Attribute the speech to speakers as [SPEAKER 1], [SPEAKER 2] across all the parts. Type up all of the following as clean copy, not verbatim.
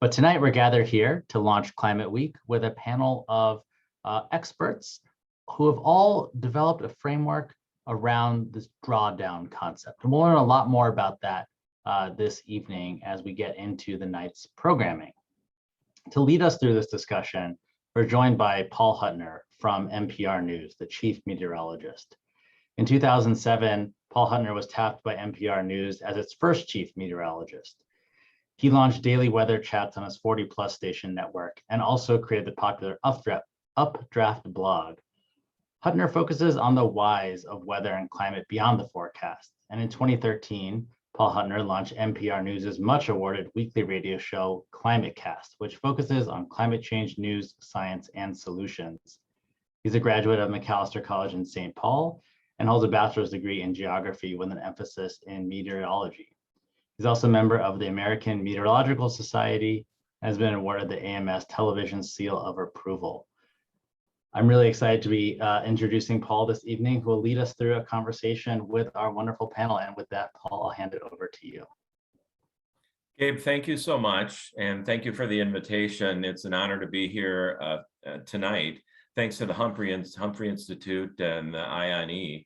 [SPEAKER 1] But tonight we're gathered here to launch Climate Week with a panel of experts who have all developed a framework around this drawdown concept. And we'll learn a lot more about that this evening as we get into the night's programming. To lead us through this discussion, we're joined by Paul Huttner from NPR News, the chief meteorologist. In 2007, Paul Huttner was tapped by NPR News as its first chief meteorologist. He launched daily weather chats on his 40+ station network and also created the popular Updraft blog. Huttner focuses on the whys of weather and climate beyond the forecast. And in 2013, Paul Huttner launched NPR News' much awarded weekly radio show, ClimateCast, which focuses on climate change news, science, and solutions. He's a graduate of Macalester College in St. Paul and holds a bachelor's degree in geography with an emphasis in meteorology. He's also a member of the American Meteorological Society and has been awarded the AMS Television Seal of Approval. I'm really excited to be introducing Paul this evening, who will lead us through a conversation with our wonderful panel. And with that, Paul, I'll hand it over to you.
[SPEAKER 2] Gabe, thank you so much. And thank you for the invitation. It's an honor to be here tonight. Thanks to the Humphrey Institute and the IONE.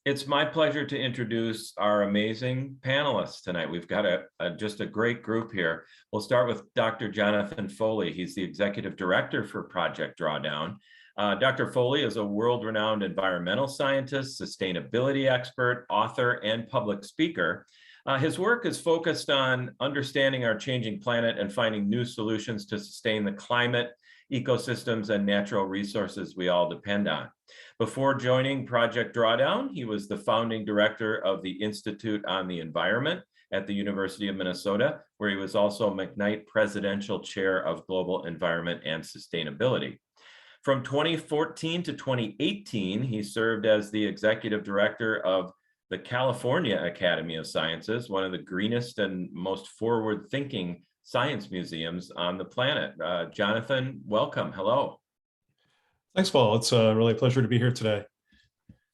[SPEAKER 2] It's my pleasure to introduce our amazing panelists tonight. We've got just a great group here. We'll start with Dr. Jonathan Foley. He's the executive director for Project Drawdown. Dr. Foley is a world-renowned environmental scientist, sustainability expert, author, and public speaker. His work is focused on understanding our changing planet and finding new solutions to sustain the climate, ecosystems, and natural resources we all depend on. Before joining Project Drawdown, he was the founding director of the Institute on the Environment at the University of Minnesota, where he was also McKnight Presidential Chair of Global Environment and Sustainability. From 2014 to 2018, he served as the executive director of the California Academy of Sciences, one of the greenest and most forward-thinking science museums on the planet. Jonathan, welcome. Hello.
[SPEAKER 3] Thanks, Paul. It's really a pleasure to be here today.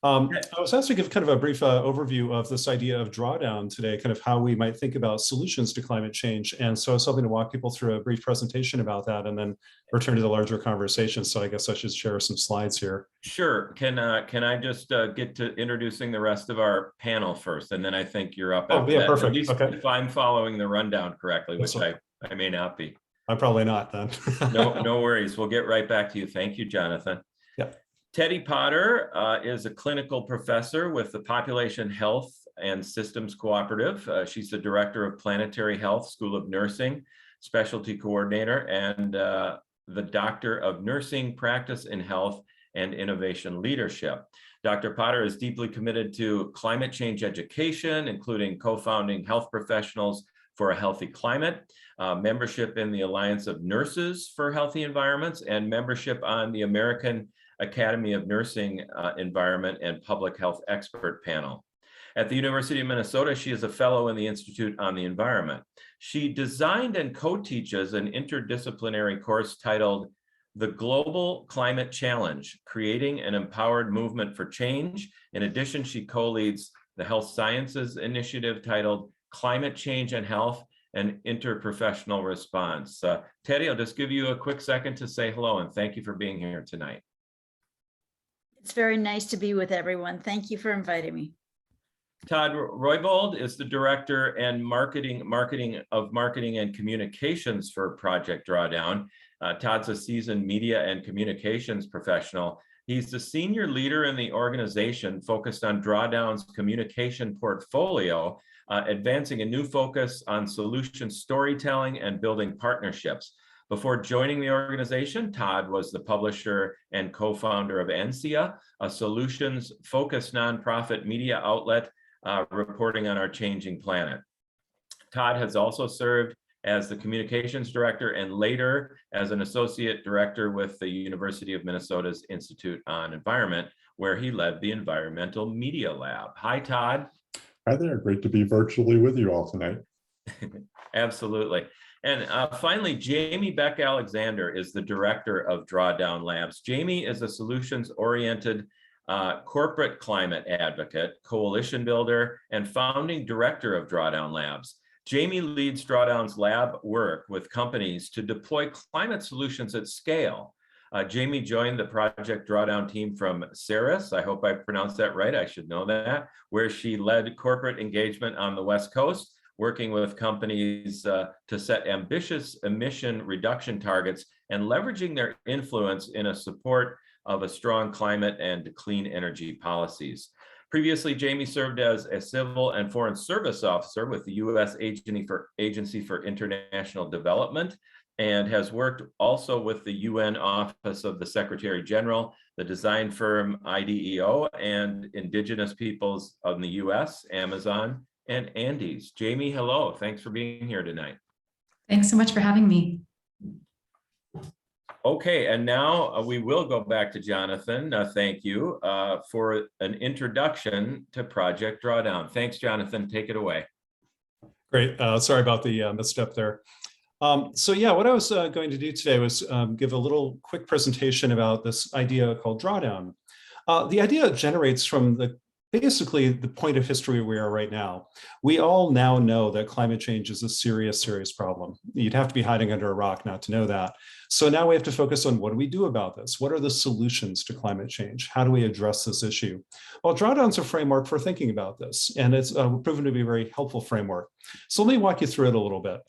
[SPEAKER 3] I was asked to give kind of a brief overview of this idea of drawdown today, kind of how we might think about solutions to climate change. And so I was hoping to walk people through a brief presentation about that and then return to the larger conversation. So I guess I should share some slides here.
[SPEAKER 2] Sure. Can I just get to introducing the rest of our panel first? And then I think you're up.
[SPEAKER 3] Oh, yeah,
[SPEAKER 2] that.
[SPEAKER 3] perfect.
[SPEAKER 2] At least
[SPEAKER 3] okay.
[SPEAKER 2] If I'm following the rundown correctly, which
[SPEAKER 3] Yes,
[SPEAKER 2] I may not be.
[SPEAKER 3] I'm probably not then.
[SPEAKER 2] No worries. We'll get right back to you. Thank you, Jonathan.
[SPEAKER 3] Yeah.
[SPEAKER 2] Teddy Potter is a clinical professor with the Population Health and Systems Cooperative. She's the director of Planetary Health School of Nursing, specialty coordinator, and the doctor of nursing practice in health and innovation leadership. Dr. Potter is deeply committed to climate change education, including co-founding Health Professionals for a Healthy Climate, membership in the Alliance of Nurses for Healthy Environments, and membership on the American Academy of Nursing Environment and Public Health Expert Panel. At the University of Minnesota, she is a fellow in the Institute on the Environment. She designed and co-teaches an interdisciplinary course titled The Global Climate Challenge, Creating an Empowered Movement for Change. In addition, she co-leads the Health Sciences Initiative titled Climate Change and Health, an Interprofessional Response. Teddy, I'll just give you a quick second to say hello and thank you for being here tonight.
[SPEAKER 4] It's very nice to be with everyone. Thank you for inviting me.
[SPEAKER 2] Todd Roybal is the director and marketing and communications for Project Drawdown. Todd's a seasoned media and communications professional. He's the senior leader in the organization focused on Drawdown's communication portfolio, advancing a new focus on solution storytelling and building partnerships. Before joining the organization, Todd was the publisher and co-founder of NCIA, a solutions-focused nonprofit media outlet reporting on our changing planet. Todd has also served as the communications director and later as an associate director with the University of Minnesota's Institute on Environment, where he led the Environmental Media Lab. Hi, Todd.
[SPEAKER 5] Hi there. Great to be virtually with you all tonight.
[SPEAKER 2] Absolutely. And finally, Jamie Beck-Alexander is the director of Drawdown Labs. Jamie is a solutions-oriented corporate climate advocate, coalition builder, and founding director of Drawdown Labs. Jamie leads Drawdown's lab work with companies to deploy climate solutions at scale. Jamie joined the Project Drawdown team from Ceres. I hope I pronounced that right. I should know that, where she led corporate engagement on the West Coast, working with companies to set ambitious emission reduction targets and leveraging their influence in a support of a strong climate and clean energy policies. Previously, Jamie served as a civil and foreign service officer with the U.S. Agency for International Development, and has worked also with the UN Office of the Secretary General, the design firm IDEO, and indigenous peoples of the US, Amazon, and Andes. Jamie, hello. Thanks for being here tonight.
[SPEAKER 6] Thanks so much for having me.
[SPEAKER 2] Okay, and now we will go back to Jonathan. Thank you for an introduction to Project Drawdown. Thanks, Jonathan. Take it away.
[SPEAKER 3] Great. Sorry about the misstep there. So yeah, what I was going to do today was give a little quick presentation about this idea called drawdown. The idea generates from basically the point of history we are right now. We all now know that climate change is a serious, serious problem. You'd have to be hiding under a rock not to know that. So now we have to focus on what do we do about this? What are the solutions to climate change? How do we address this issue? Well, drawdown's a framework for thinking about this, and it's proven to be a very helpful framework. So let me walk you through it a little bit.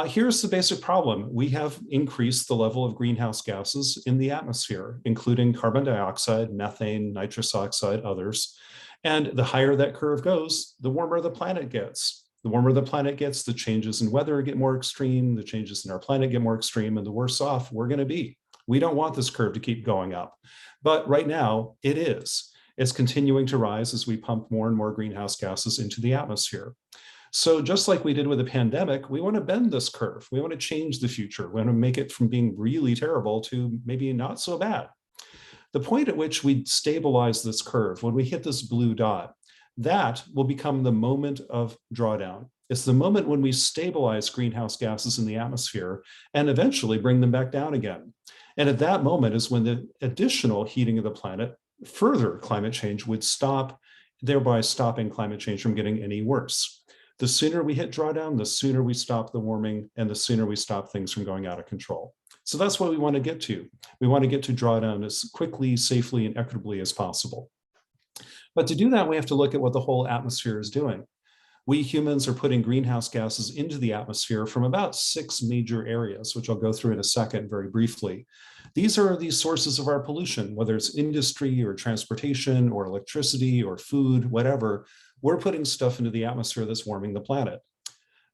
[SPEAKER 3] Here's the basic problem. We have increased the level of greenhouse gases in the atmosphere, including carbon dioxide, methane, nitrous oxide, others. And the higher that curve goes, the warmer the planet gets. The warmer the planet gets, the changes in weather get more extreme, the changes in our planet get more extreme, and the worse off we're going to be. We don't want this curve to keep going up. But right now, it is. It's continuing to rise as we pump more and more greenhouse gases into the atmosphere. So just like we did with the pandemic, we want to bend this curve. We want to change the future. We want to make it from being really terrible to maybe not so bad. The point at which we stabilize this curve, when we hit this blue dot, that will become the moment of drawdown. It's the moment when we stabilize greenhouse gases in the atmosphere and eventually bring them back down again. And at that moment is when the additional heating of the planet, further climate change would stop, thereby stopping climate change from getting any worse. The sooner we hit drawdown, the sooner we stop the warming, and the sooner we stop things from going out of control. So that's what we want to get to. We want to get to drawdown as quickly, safely, and equitably as possible. But to do that, we have to look at what the whole atmosphere is doing. We humans are putting greenhouse gases into the atmosphere from about 6 major areas, which I'll go through in a second very briefly. These are the sources of our pollution, whether it's industry or transportation or electricity or food, whatever. We're putting stuff into the atmosphere that's warming the planet.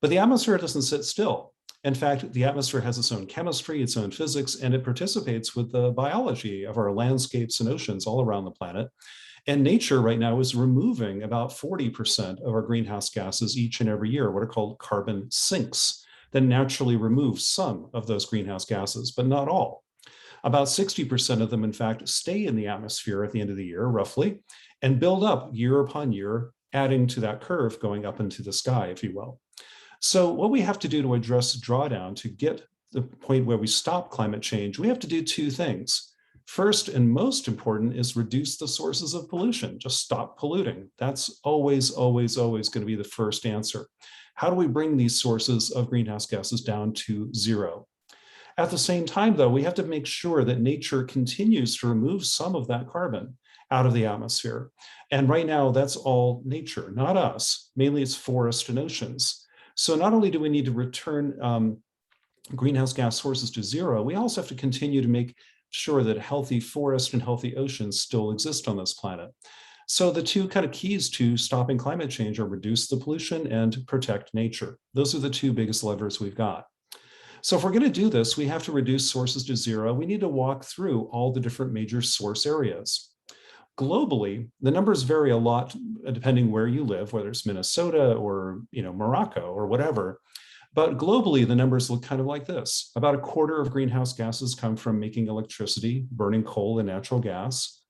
[SPEAKER 3] But the atmosphere doesn't sit still. In fact, the atmosphere has its own chemistry, its own physics, and it participates with the biology of our landscapes and oceans all around the planet. And nature right now is removing about 40% of our greenhouse gases each and every year, what are called carbon sinks, that naturally remove some of those greenhouse gases, but not all. About 60% of them, in fact, stay in the atmosphere at the end of the year, roughly, and build up year upon year, adding to that curve going up into the sky, if you will. So what we have to do to address drawdown, to get the point where we stop climate change, we have to do 2 things. First and most important is reduce the sources of pollution. Just stop polluting. That's always, always, always going to be the first answer. How do we bring these sources of greenhouse gases down to 0? At the same time, though, we have to make sure that nature continues to remove some of that carbon out of the atmosphere. And right now, that's all nature, not us. Mainly it's forests and oceans. So not only do we need to return greenhouse gas sources to 0, we also have to continue to make sure that healthy forests and healthy oceans still exist on this planet. So the 2 kind of keys to stopping climate change are reduce the pollution and protect nature. Those are the 2 biggest levers we've got. So if we're going to do this, we have to reduce sources to 0. We need to walk through all the different major source areas. Globally, the numbers vary a lot depending where you live, whether it's Minnesota or Morocco or whatever. But globally, the numbers look kind of like this. About 1/4 of greenhouse gases come from making electricity, burning coal and natural gas.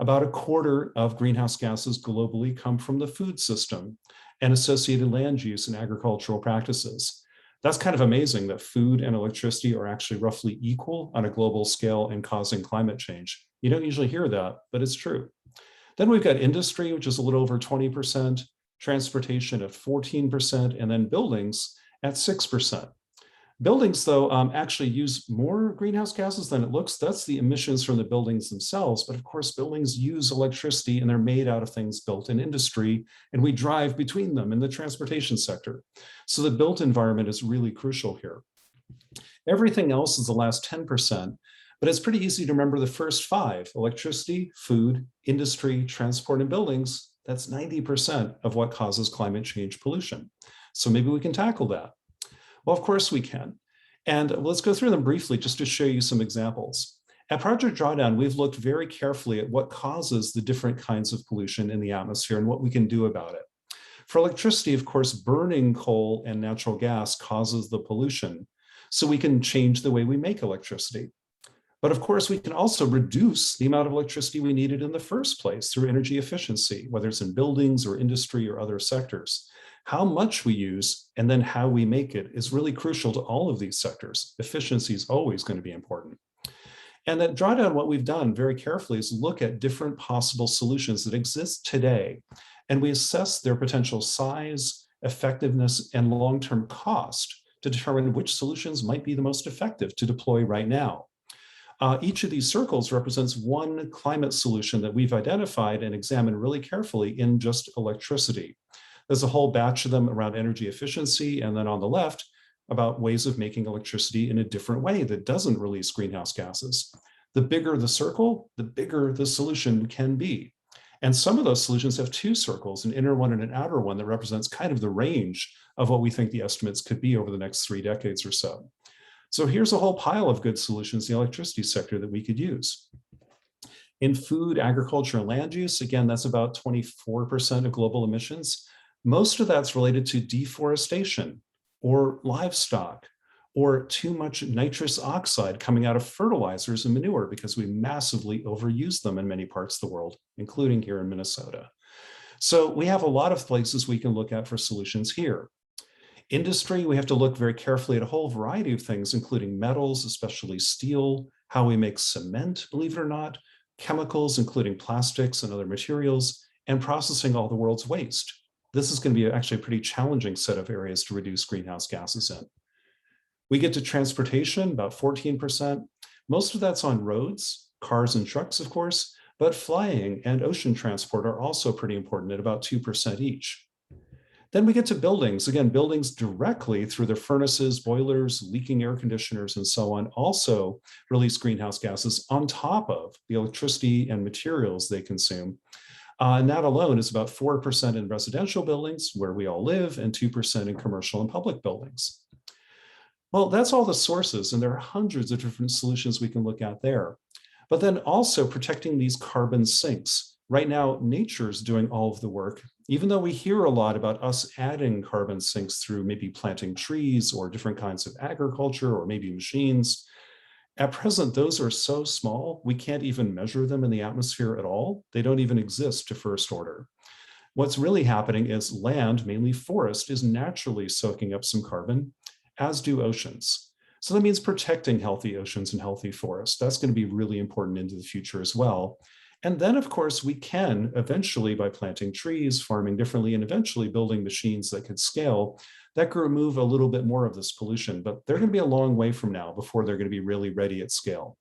[SPEAKER 3] About 1/4 of greenhouse gases globally come from the food system and associated land use and agricultural practices. That's kind of amazing that food and electricity are actually roughly equal on a global scale and causing climate change. You don't usually hear that, but it's true. Then we've got industry, which is a little over 20%, transportation at 14%, and then buildings at 6%. Buildings, though, actually use more greenhouse gases than it looks. That's the emissions from the buildings themselves. But of course, buildings use electricity and they're made out of things built in industry, and we drive between them in the transportation sector. So the built environment is really crucial here. Everything else is the last 10%, but it's pretty easy to remember the first 5: electricity, food, industry, transport, and buildings. That's 90% of what causes climate change pollution. So maybe we can tackle that. Well, of course we can. And let's go through them briefly just to show you some examples. At Project Drawdown, we've looked very carefully at what causes the different kinds of pollution in the atmosphere and what we can do about it. For electricity, of course, burning coal and natural gas causes the pollution. So we can change the way we make electricity. But of course, we can also reduce the amount of electricity we needed in the first place through energy efficiency, whether it's in buildings or industry or other sectors. How much we use and then how we make it is really crucial to all of these sectors. Efficiency is always going to be important. And at Drawdown, what we've done very carefully is look at different possible solutions that exist today. And we assess their potential size, effectiveness, and long-term cost to determine which solutions might be the most effective to deploy right now. Each of these circles represents one climate solution that we've identified and examined really carefully in just electricity. There's a whole batch of them around energy efficiency, and then on the left, about ways of making electricity in a different way that doesn't release greenhouse gases. The bigger the circle, the bigger the solution can be. And some of those solutions have 2 circles, an inner one and an outer one, that represents kind of the range of what we think the estimates could be over the next 3 decades or so. So here's a whole pile of good solutions in the electricity sector that we could use. In food, agriculture, and land use, again, that's about 24% of global emissions. Most of that's related to deforestation or livestock or too much nitrous oxide coming out of fertilizers and manure because we massively overuse them in many parts of the world, including here in Minnesota. So we have a lot of places we can look at for solutions here. Industry, we have to look very carefully at a whole variety of things, including metals, especially steel, how we make cement, believe it or not, chemicals, including plastics and other materials, and processing all the world's waste. This is going to be actually a pretty challenging set of areas to reduce greenhouse gases in. We get to transportation, about 14%. Most of that's on roads, cars and trucks, of course, but flying and ocean transport are also pretty important at about 2% each. Then we get to buildings. Again, buildings directly through their furnaces, boilers, leaking air conditioners, and so on also release greenhouse gases on top of the electricity and materials they consume. And that alone is about 4% in residential buildings where we all live and 2% in commercial and public buildings. Well, that's all the sources, and there are hundreds of different solutions we can look at there. But then also protecting these carbon sinks. Right now, nature's doing all of the work, even though we hear a lot about us adding carbon sinks through maybe planting trees or different kinds of agriculture or maybe machines. At present, those are so small, we can't even measure them in the atmosphere at all. They don't even exist to first order. What's really happening is land, mainly forest, is naturally soaking up some carbon, as do oceans. So that means protecting healthy oceans and healthy forests. That's going to be really important into the future as well. And then, of course, we can eventually, by planting trees, farming differently, and eventually building machines that could scale, that could remove a little bit more of this pollution. But they're going to be a long way from now before they're going to be really ready at scale.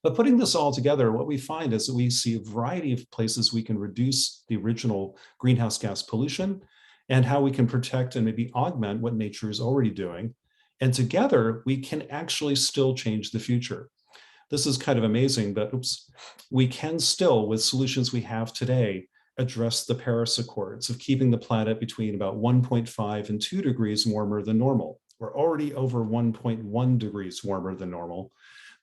[SPEAKER 3] But putting this all together, what we find is that we see a variety of places we can reduce the original greenhouse gas pollution and how we can protect and maybe augment what nature is already doing. And together, we can actually still change the future. This is kind of amazing, but we can still, with solutions we have today, address the Paris Accords of keeping the planet between about 1.5 and 2 degrees warmer than normal. We're already over 1.1 degrees warmer than normal,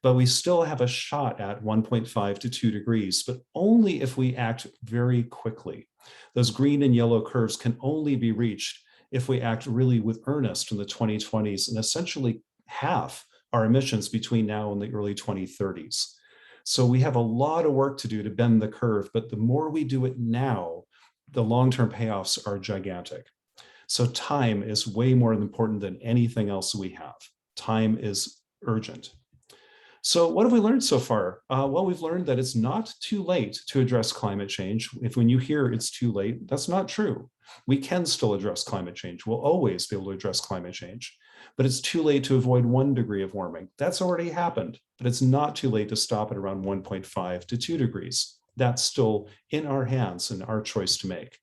[SPEAKER 3] but we still have a shot at 1.5 to 2 degrees, but only if we act very quickly. Those green and yellow curves can only be reached if we act really with earnest in the 2020s and essentially half our emissions between now and the early 2030s. So we have a lot of work to do to bend the curve, but the more we do it now, the long-term payoffs are gigantic. So time is way more important than anything else we have. Time is urgent. So what have we learned so far? Well, we've learned that it's not too late to address climate change. If when you hear it's too late, that's not true. We can still address climate change. We'll always be able to address climate change, but it's too late to avoid 1 degree of warming. That's already happened, but it's not too late to stop at around 1.5 to 2 degrees. That's still in our hands and our choice to make.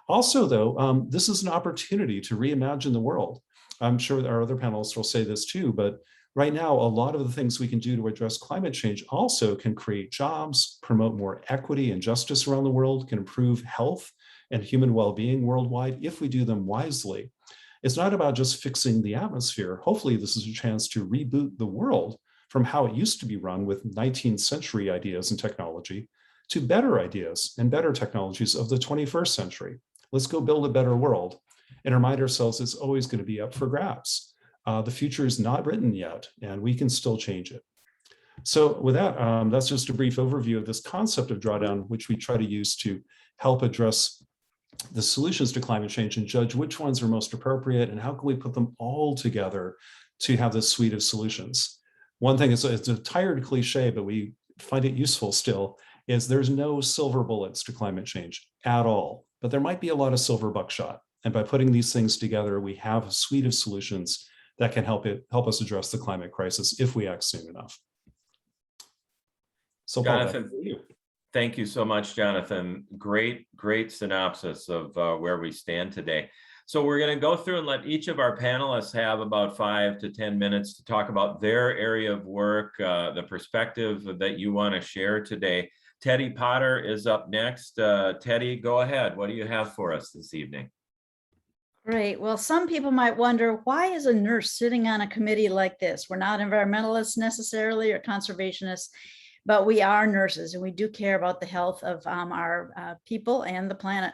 [SPEAKER 3] Also, though, this is an opportunity to reimagine the world. I'm sure our other panelists will say this too, but right now, a lot of the things we can do to address climate change also can create jobs, promote more equity and justice around the world, can improve health and human well-being worldwide if we do them wisely. It's not about just fixing the atmosphere. Hopefully, this is a chance to reboot the world from how it used to be run with 19th century ideas and technology to better ideas and better technologies of the 21st century. Let's go build a better world and remind ourselves it's always going to be up for grabs. The future is not written yet, and we can still change it. So with that, that's just a brief overview of this concept of drawdown, which we try to use to help address the solutions to climate change and judge which ones are most appropriate and how can we put them all together to have this suite of solutions. One thing is, it's a tired cliche, but we find it useful still, is there's no silver bullets to climate change at all, but there might be a lot of silver buckshot. And by putting these things together, we have a suite of solutions that can help us address the climate crisis if we act soon enough. So Paul,
[SPEAKER 2] Jonathan, thank you so much, Jonathan. Great synopsis of where we stand today. So we're going to go through and let each of our panelists have about 5 to 10 minutes to talk about their area of work, the perspective that you want to share today. Teddy Potter is up next. Teddy, go ahead. What do you have for us this evening?
[SPEAKER 4] Great. Well, some people might wonder, why is a nurse sitting on a committee like this? We're not environmentalists necessarily or conservationists, but we are nurses and we do care about the health of our people and the planet.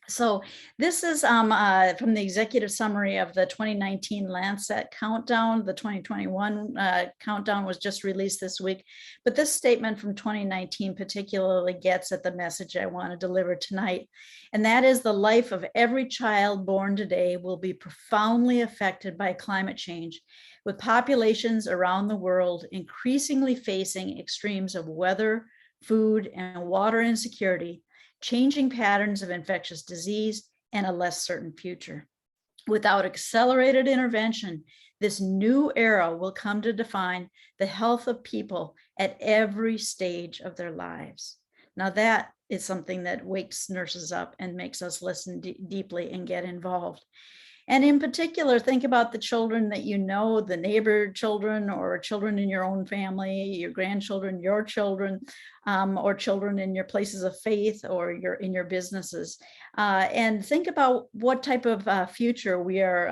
[SPEAKER 4] So this is from the executive summary of the 2019 Lancet countdown. The 2021 countdown was just released this week, but this statement from 2019 particularly gets at the message I want to deliver tonight. And that is, the life of every child born today will be profoundly affected by climate change, with populations around the world increasingly facing extremes of weather, food, and water insecurity, changing patterns of infectious disease, and a less certain future. Without accelerated intervention, this new era will come to define the health of people at every stage of their lives. Now that is something that wakes nurses up and makes us listen deeply and get involved. And in particular, think about the children that you know, the neighbor children or children in your own family, your grandchildren, your children, or children in your places of faith or in your businesses. And think about what type of future we are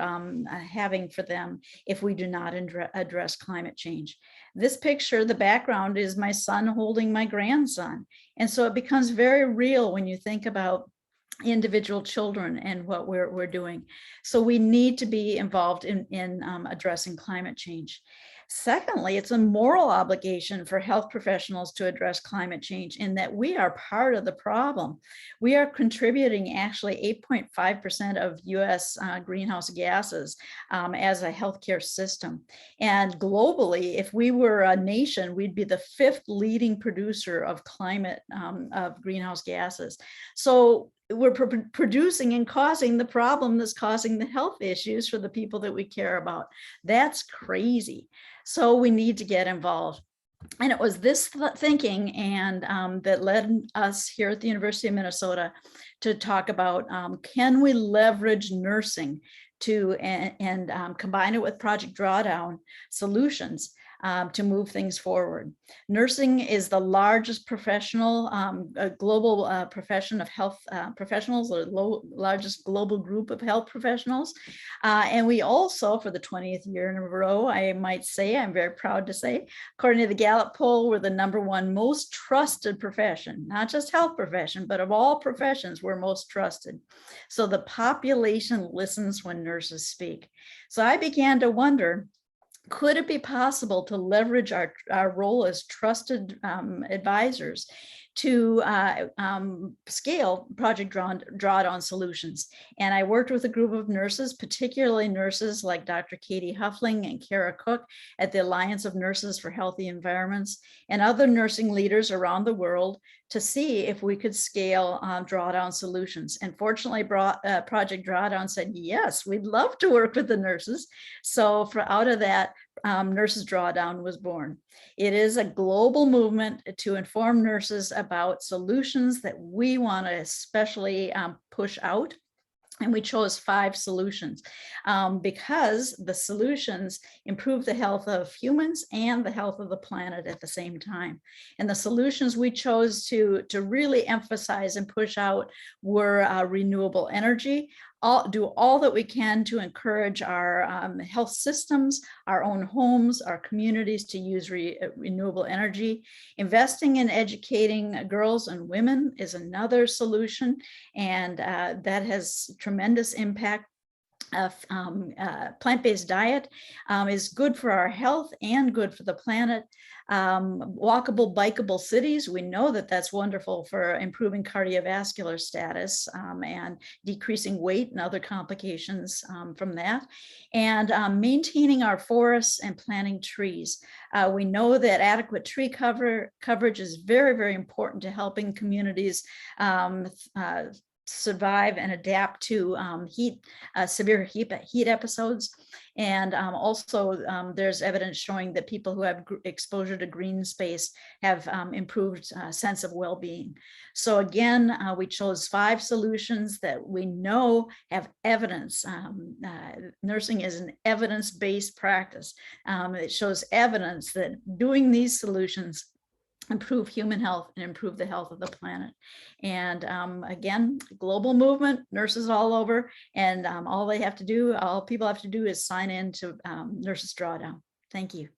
[SPEAKER 4] having for them if we do not address climate change. This picture, the background, is my son holding my grandson. And so it becomes very real when you think about individual children and what we're doing. So we need to be involved in addressing climate change. Secondly, it's a moral obligation for health professionals to address climate change in that we are part of the problem. We are contributing actually 8.5% of US greenhouse gases as a healthcare system. And globally, if we were a nation, we'd be the 5th leading producer of climate of greenhouse gases. So we're producing and causing the problem that's causing the health issues for the people that we care about. That's crazy. So we need to get involved. And it was this thinking and that led us here at the University of Minnesota to talk about, can we leverage nursing to combine it with Project Drawdown solutions to move things forward. Nursing is the largest professional, global profession of health professionals, or largest global group of health professionals. And we also, for the 20th year in a row, I might say, I'm very proud to say, according to the Gallup poll, we're the #1 most trusted profession, not just health profession, but of all professions, we're most trusted. So the population listens when nurses speak. So I began to wonder, could it be possible to leverage our role as trusted advisors to scale Project Drawdown solutions. And I worked with a group of nurses, particularly nurses like Dr. Katie Huffling and Kara Cook at the Alliance of Nurses for Healthy Environments, and other nursing leaders around the world to see if we could scale drawdown solutions. And fortunately, Project Drawdown said, yes, we'd love to work with the nurses. So out of that, Nurses Drawdown was born. It is a global movement to inform nurses about solutions that we want to especially push out. And we chose 5 solutions because the solutions improve the health of humans and the health of the planet at the same time. And the solutions we chose to really emphasize and push out were renewable energy, do all that we can to encourage our health systems, our own homes, our communities to use renewable energy. Investing in educating girls and women is another solution, and that has tremendous impact. Plant-based diet is good for our health and good for the planet. Walkable, bikeable cities, we know that that's wonderful for improving cardiovascular status and decreasing weight and other complications from that. And maintaining our forests and planting trees. We know that adequate tree coverage is very, very important to helping communities survive and adapt to severe heat episodes. And also there's evidence showing that people who have exposure to green space have improved sense of well-being. So again, we chose 5 solutions that we know have evidence. Nursing is an evidence-based practice. It shows evidence that doing these solutions improve human health and improve the health of the planet. And again, global movement, nurses all over, and all people have to do is sign in to Nurses Drawdown. Thank you.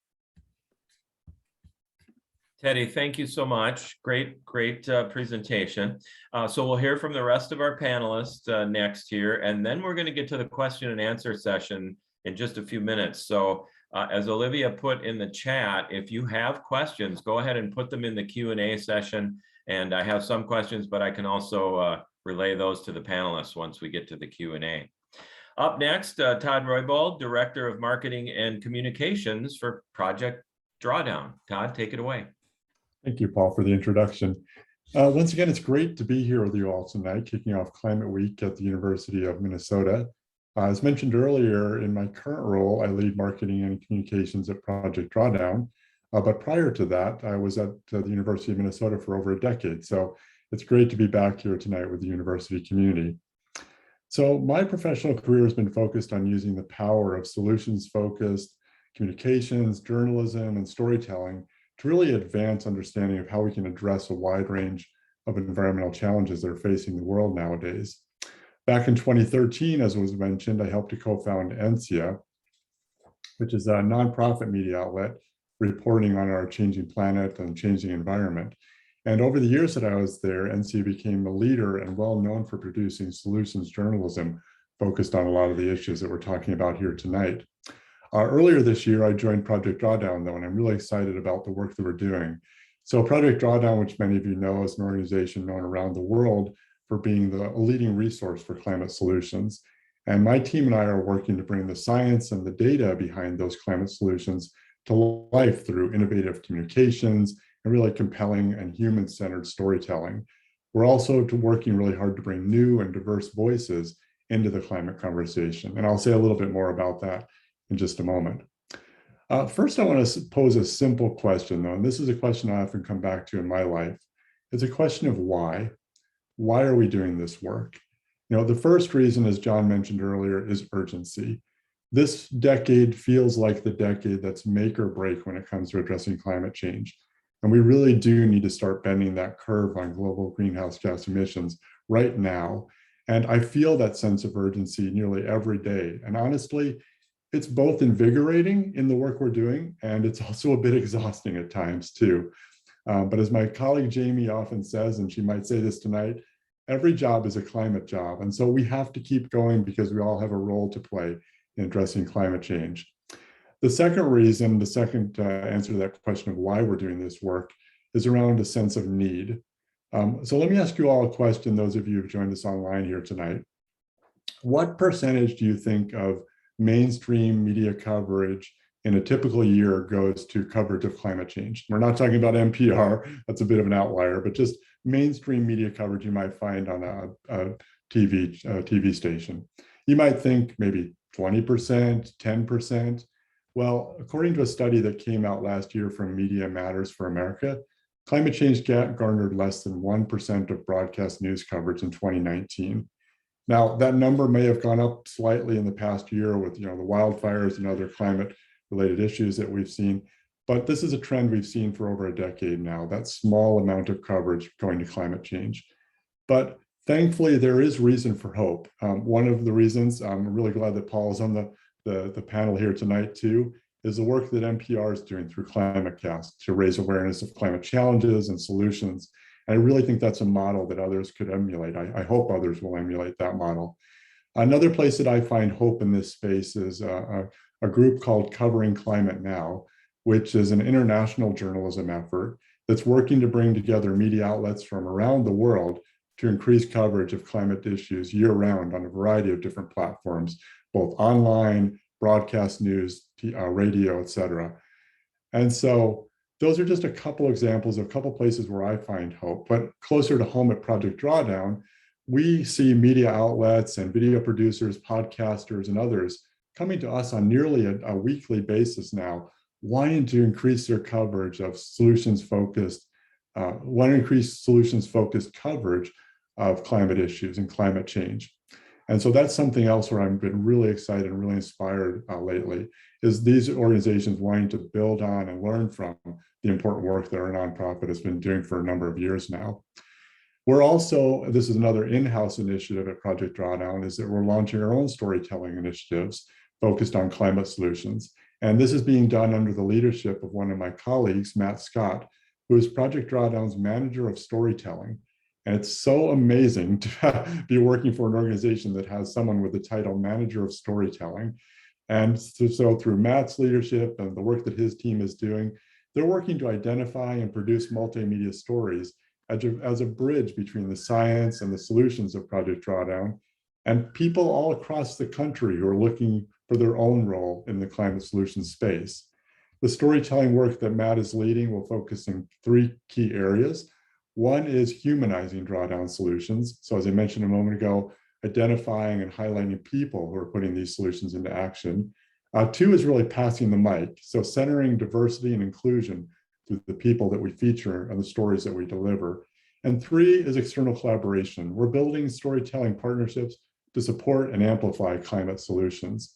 [SPEAKER 2] Teddy, thank you so much. Great presentation. So we'll hear from the rest of our panelists next here, and then we're going to get to the question and answer session in just a few minutes. So as Olivia put in the chat, if you have questions, go ahead and put them in the Q&A session. And I have some questions, but I can also relay those to the panelists once we get to the Q&A. Up next, Todd Roybal, Director of Marketing and Communications for Project Drawdown. Todd, take it away.
[SPEAKER 5] Thank you, Paul, for the introduction. Once again, it's great to be here with you all tonight, kicking off Climate Week at the University of Minnesota. As mentioned earlier, in my current role, I lead marketing and communications at Project Drawdown. But prior to that, I was at the University of Minnesota for over a decade. So it's great to be back here tonight with the university community. So my professional career has been focused on using the power of solutions-focused communications, journalism, and storytelling to really advance understanding of how we can address a wide range of environmental challenges that are facing the world nowadays. Back in 2013, as was mentioned, I helped to co-found NCIA, which is a nonprofit media outlet reporting on our changing planet and changing environment. And over the years that I was there, NCIA became a leader and well known for producing solutions journalism focused on a lot of the issues that we're talking about here tonight. Earlier this year, I joined Project Drawdown, though, and I'm really excited about the work that we're doing. So Project Drawdown, which many of you know, is an organization known around the world for being a leading resource for climate solutions. And my team and I are working to bring the science and the data behind those climate solutions to life through innovative communications and really compelling and human-centered storytelling. We're also working really hard to bring new and diverse voices into the climate conversation. And I'll say a little bit more about that in just a moment. First, I want to pose a simple question, though, and this is a question I often come back to in my life. It's a question of why. Why are we doing this work? You know, the first reason, as John mentioned earlier, is urgency. This decade feels like the decade that's make or break when it comes to addressing climate change. And we really do need to start bending that curve on global greenhouse gas emissions right now. And I feel that sense of urgency nearly every day. And honestly, it's both invigorating in the work we're doing, and it's also a bit exhausting at times too. But as my colleague Jamie often says, and she might say this tonight, every job is a climate job. And so we have to keep going because we all have a role to play in addressing climate change. The second reason, answer to that question of why we're doing this work is around a sense of need. So let me ask you all a question, those of you who've joined us online here tonight. What percentage do you think of mainstream media coverage in a typical year goes to coverage of climate change? We're not talking about NPR, that's a bit of an outlier, but just mainstream media coverage you might find on a TV station. You might think maybe 20%, 10%. Well, according to a study that came out last year from Media Matters for America, climate change garnered less than 1% of broadcast news coverage in 2019. Now, that number may have gone up slightly in the past year with the wildfires and other climate-related issues that we've seen, but this is a trend we've seen for over a decade now, that small amount of coverage going to climate change. But thankfully, there is reason for hope. One of the reasons, I'm really glad that Paul is on the panel here tonight too, is the work that NPR is doing through ClimateCast to raise awareness of climate challenges and solutions. And I really think that's a model that others could emulate. I hope others will emulate that model. Another place that I find hope in this space is a group called Covering Climate Now, which is an international journalism effort that's working to bring together media outlets from around the world to increase coverage of climate issues year-round on a variety of different platforms, both online, broadcast news, radio, et cetera. And so those are just a couple examples of a couple places where I find hope. But closer to home at Project Drawdown, we see media outlets and video producers, podcasters, and others coming to us on nearly a weekly basis now, wanting to increase their coverage of solutions-focused, solutions-focused coverage of climate issues and climate change. And so that's something else where I've been really excited and really inspired lately, is these organizations wanting to build on and learn from the important work that our nonprofit has been doing for a number of years now. We're also, this is another in-house initiative at Project Drawdown, is that we're launching our own storytelling initiatives focused on climate solutions. And this is being done under the leadership of one of my colleagues, Matt Scott, who is Project Drawdown's manager of storytelling. And it's so amazing to be working for an organization that has someone with the title manager of storytelling. And so through Matt's leadership and the work that his team is doing, they're working to identify and produce multimedia stories as a bridge between the science and the solutions of Project Drawdown and people all across the country who are looking for their own role in the climate solutions space. The storytelling work that Matt is leading will focus in 3 key areas. One is humanizing drawdown solutions. So as I mentioned a moment ago, identifying and highlighting people who are putting these solutions into action. 2 is really passing the mic. So centering diversity and inclusion through the people that we feature and the stories that we deliver. And 3 is external collaboration. We're building storytelling partnerships to support and amplify climate solutions.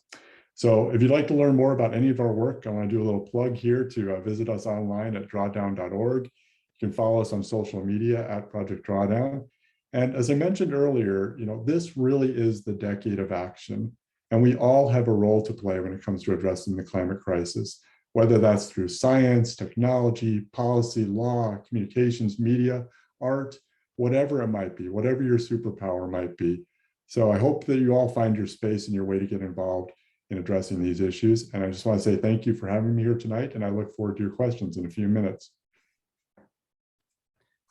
[SPEAKER 5] So if you'd like to learn more about any of our work, I want to do a little plug here to visit us online at drawdown.org. You can follow us on social media at Project Drawdown. And as I mentioned earlier, this really is the decade of action. And we all have a role to play when it comes to addressing the climate crisis, whether that's through science, technology, policy, law, communications, media, art, whatever it might be, whatever your superpower might be. So I hope that you all find your space and your way to get involved in addressing these issues. And I just want to say thank you for having me here tonight. And I look forward to your questions in a few minutes.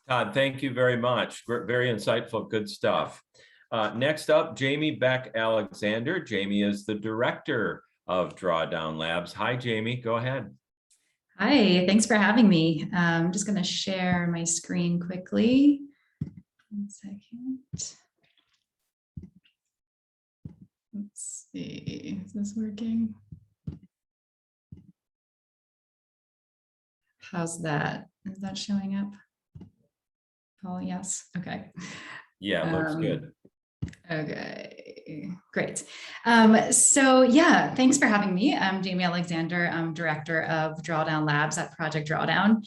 [SPEAKER 2] Todd, thank you very much. Very insightful, good stuff. Next up, Jamie Beck-Alexander. Jamie is the director of Drawdown Labs. Hi, Jamie, go ahead.
[SPEAKER 6] Hi, thanks for having me. I'm just going to share my screen quickly. 1 second. Let's see, is this working? How's that? Is that showing up? Oh, yes. Okay.
[SPEAKER 2] Yeah, looks good.
[SPEAKER 6] Okay, great. So yeah, thanks for having me. I'm Jamie Alexander. I'm director of Drawdown Labs at Project Drawdown.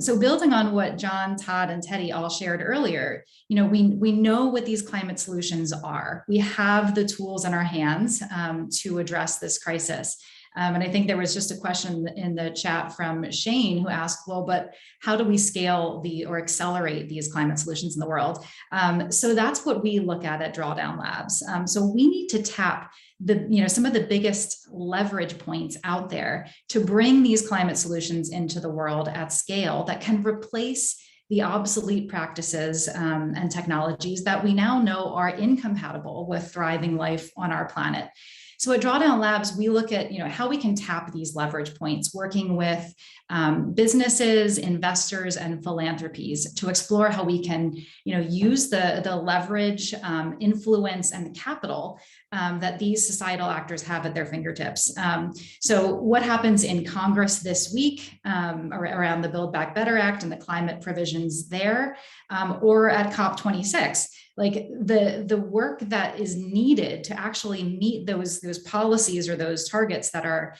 [SPEAKER 6] So building on what John, Todd, and Teddy all shared earlier, we know what these climate solutions are. We have the tools in our hands to address this crisis. And I think there was just a question in the chat from Shane who asked, well, but how do we scale or accelerate these climate solutions in the world? So that's what we look at Drawdown Labs. So we need to tap some of the biggest leverage points out there to bring these climate solutions into the world at scale that can replace the obsolete practices and technologies that we now know are incompatible with thriving life on our planet. So at Drawdown Labs, we look at how we can tap these leverage points, working with businesses, investors, and philanthropies to explore how we can use the leverage, influence, and the capital that these societal actors have at their fingertips. So what happens in Congress this week around the Build Back Better Act and the climate provisions there, or at COP26? Like the work that is needed to actually meet those policies or those targets that are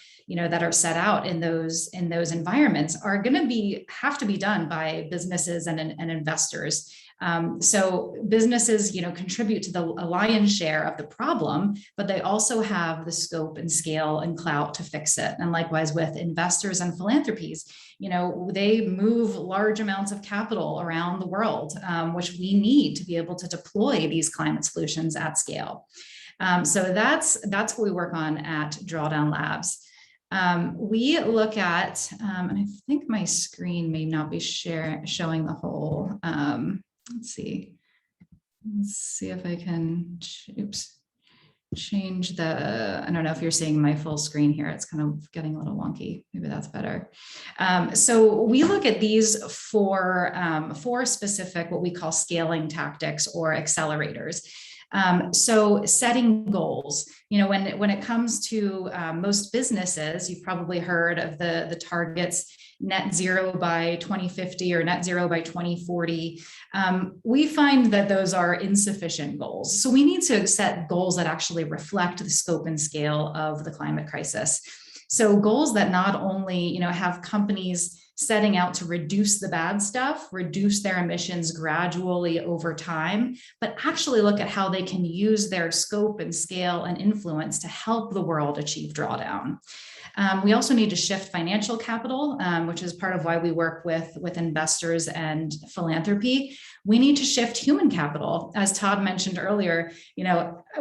[SPEAKER 6] set out in those environments are going to have to be done by businesses and investors. So businesses, contribute to the lion's share of the problem, but they also have the scope and scale and clout to fix it. And likewise with investors and philanthropies, they move large amounts of capital around the world, which we need to be able to deploy these climate solutions at scale. So that's what we work on at Drawdown Labs. We look at, and I think my screen may not be showing the whole. Let's see if I can, change I don't know if you're seeing my full screen here. It's kind of getting a little wonky. Maybe that's better. So we look at these four specific, what we call scaling tactics or accelerators. So setting goals, when it comes to most businesses, you've probably heard of the targets, net zero by 2050 or net zero by 2040. We find that those are insufficient goals. So we need to set goals that actually reflect the scope and scale of the climate crisis. So goals that not only, have companies setting out to reduce the bad stuff, reduce their emissions gradually over time, but actually look at how they can use their scope and scale and influence to help the world achieve drawdown. We also need to shift financial capital, which is part of why we work with investors and philanthropy. We need to shift human capital. As Todd mentioned earlier,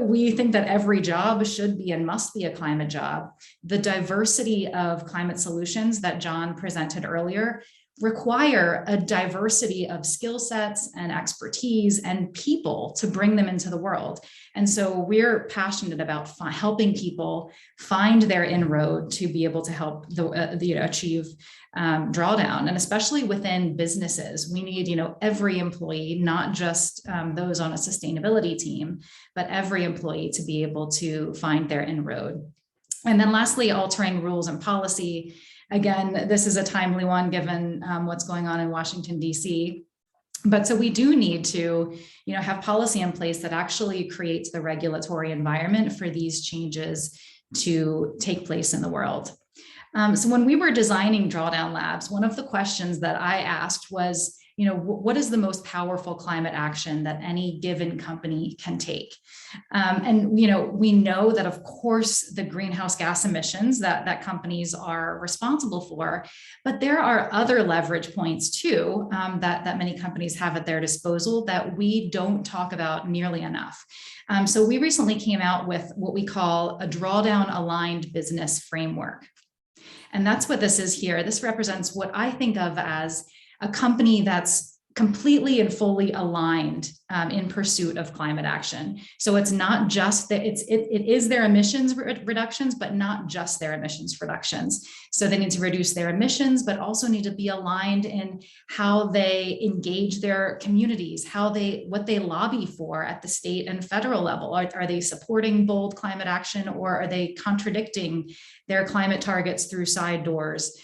[SPEAKER 6] we think that every job should be and must be a climate job. The diversity of climate solutions that John presented earlier require a diversity of skill sets and expertise and people to bring them into the world. And so we're passionate about helping people find their inroad to be able to help achieve drawdown. And especially within businesses, we need every employee, not just those on a sustainability team, but every employee to be able to find their inroad. And then lastly, altering rules and policy. Again, this is a timely one given what's going on in Washington, D.C. But so we do need to, have policy in place that actually creates the regulatory environment for these changes to take place in the world. So when we were designing Drawdown Labs, one of the questions that I asked was, what is the most powerful climate action that any given company can take? And we know that, of course, the greenhouse gas emissions that companies are responsible for, but there are other leverage points too that many companies have at their disposal that we don't talk about nearly enough. So we recently came out with what we call a DrawdownAligned business framework. And that's what this is here. This represents what I think of as a company that's completely and fully aligned in pursuit of climate action. So it's not just that it is their emissions reductions, but not just their emissions reductions. So they need to reduce their emissions, but also need to be aligned in how they engage their communities, what they lobby for at the state and federal level. Are they supporting bold climate action, or are they contradicting their climate targets through side doors?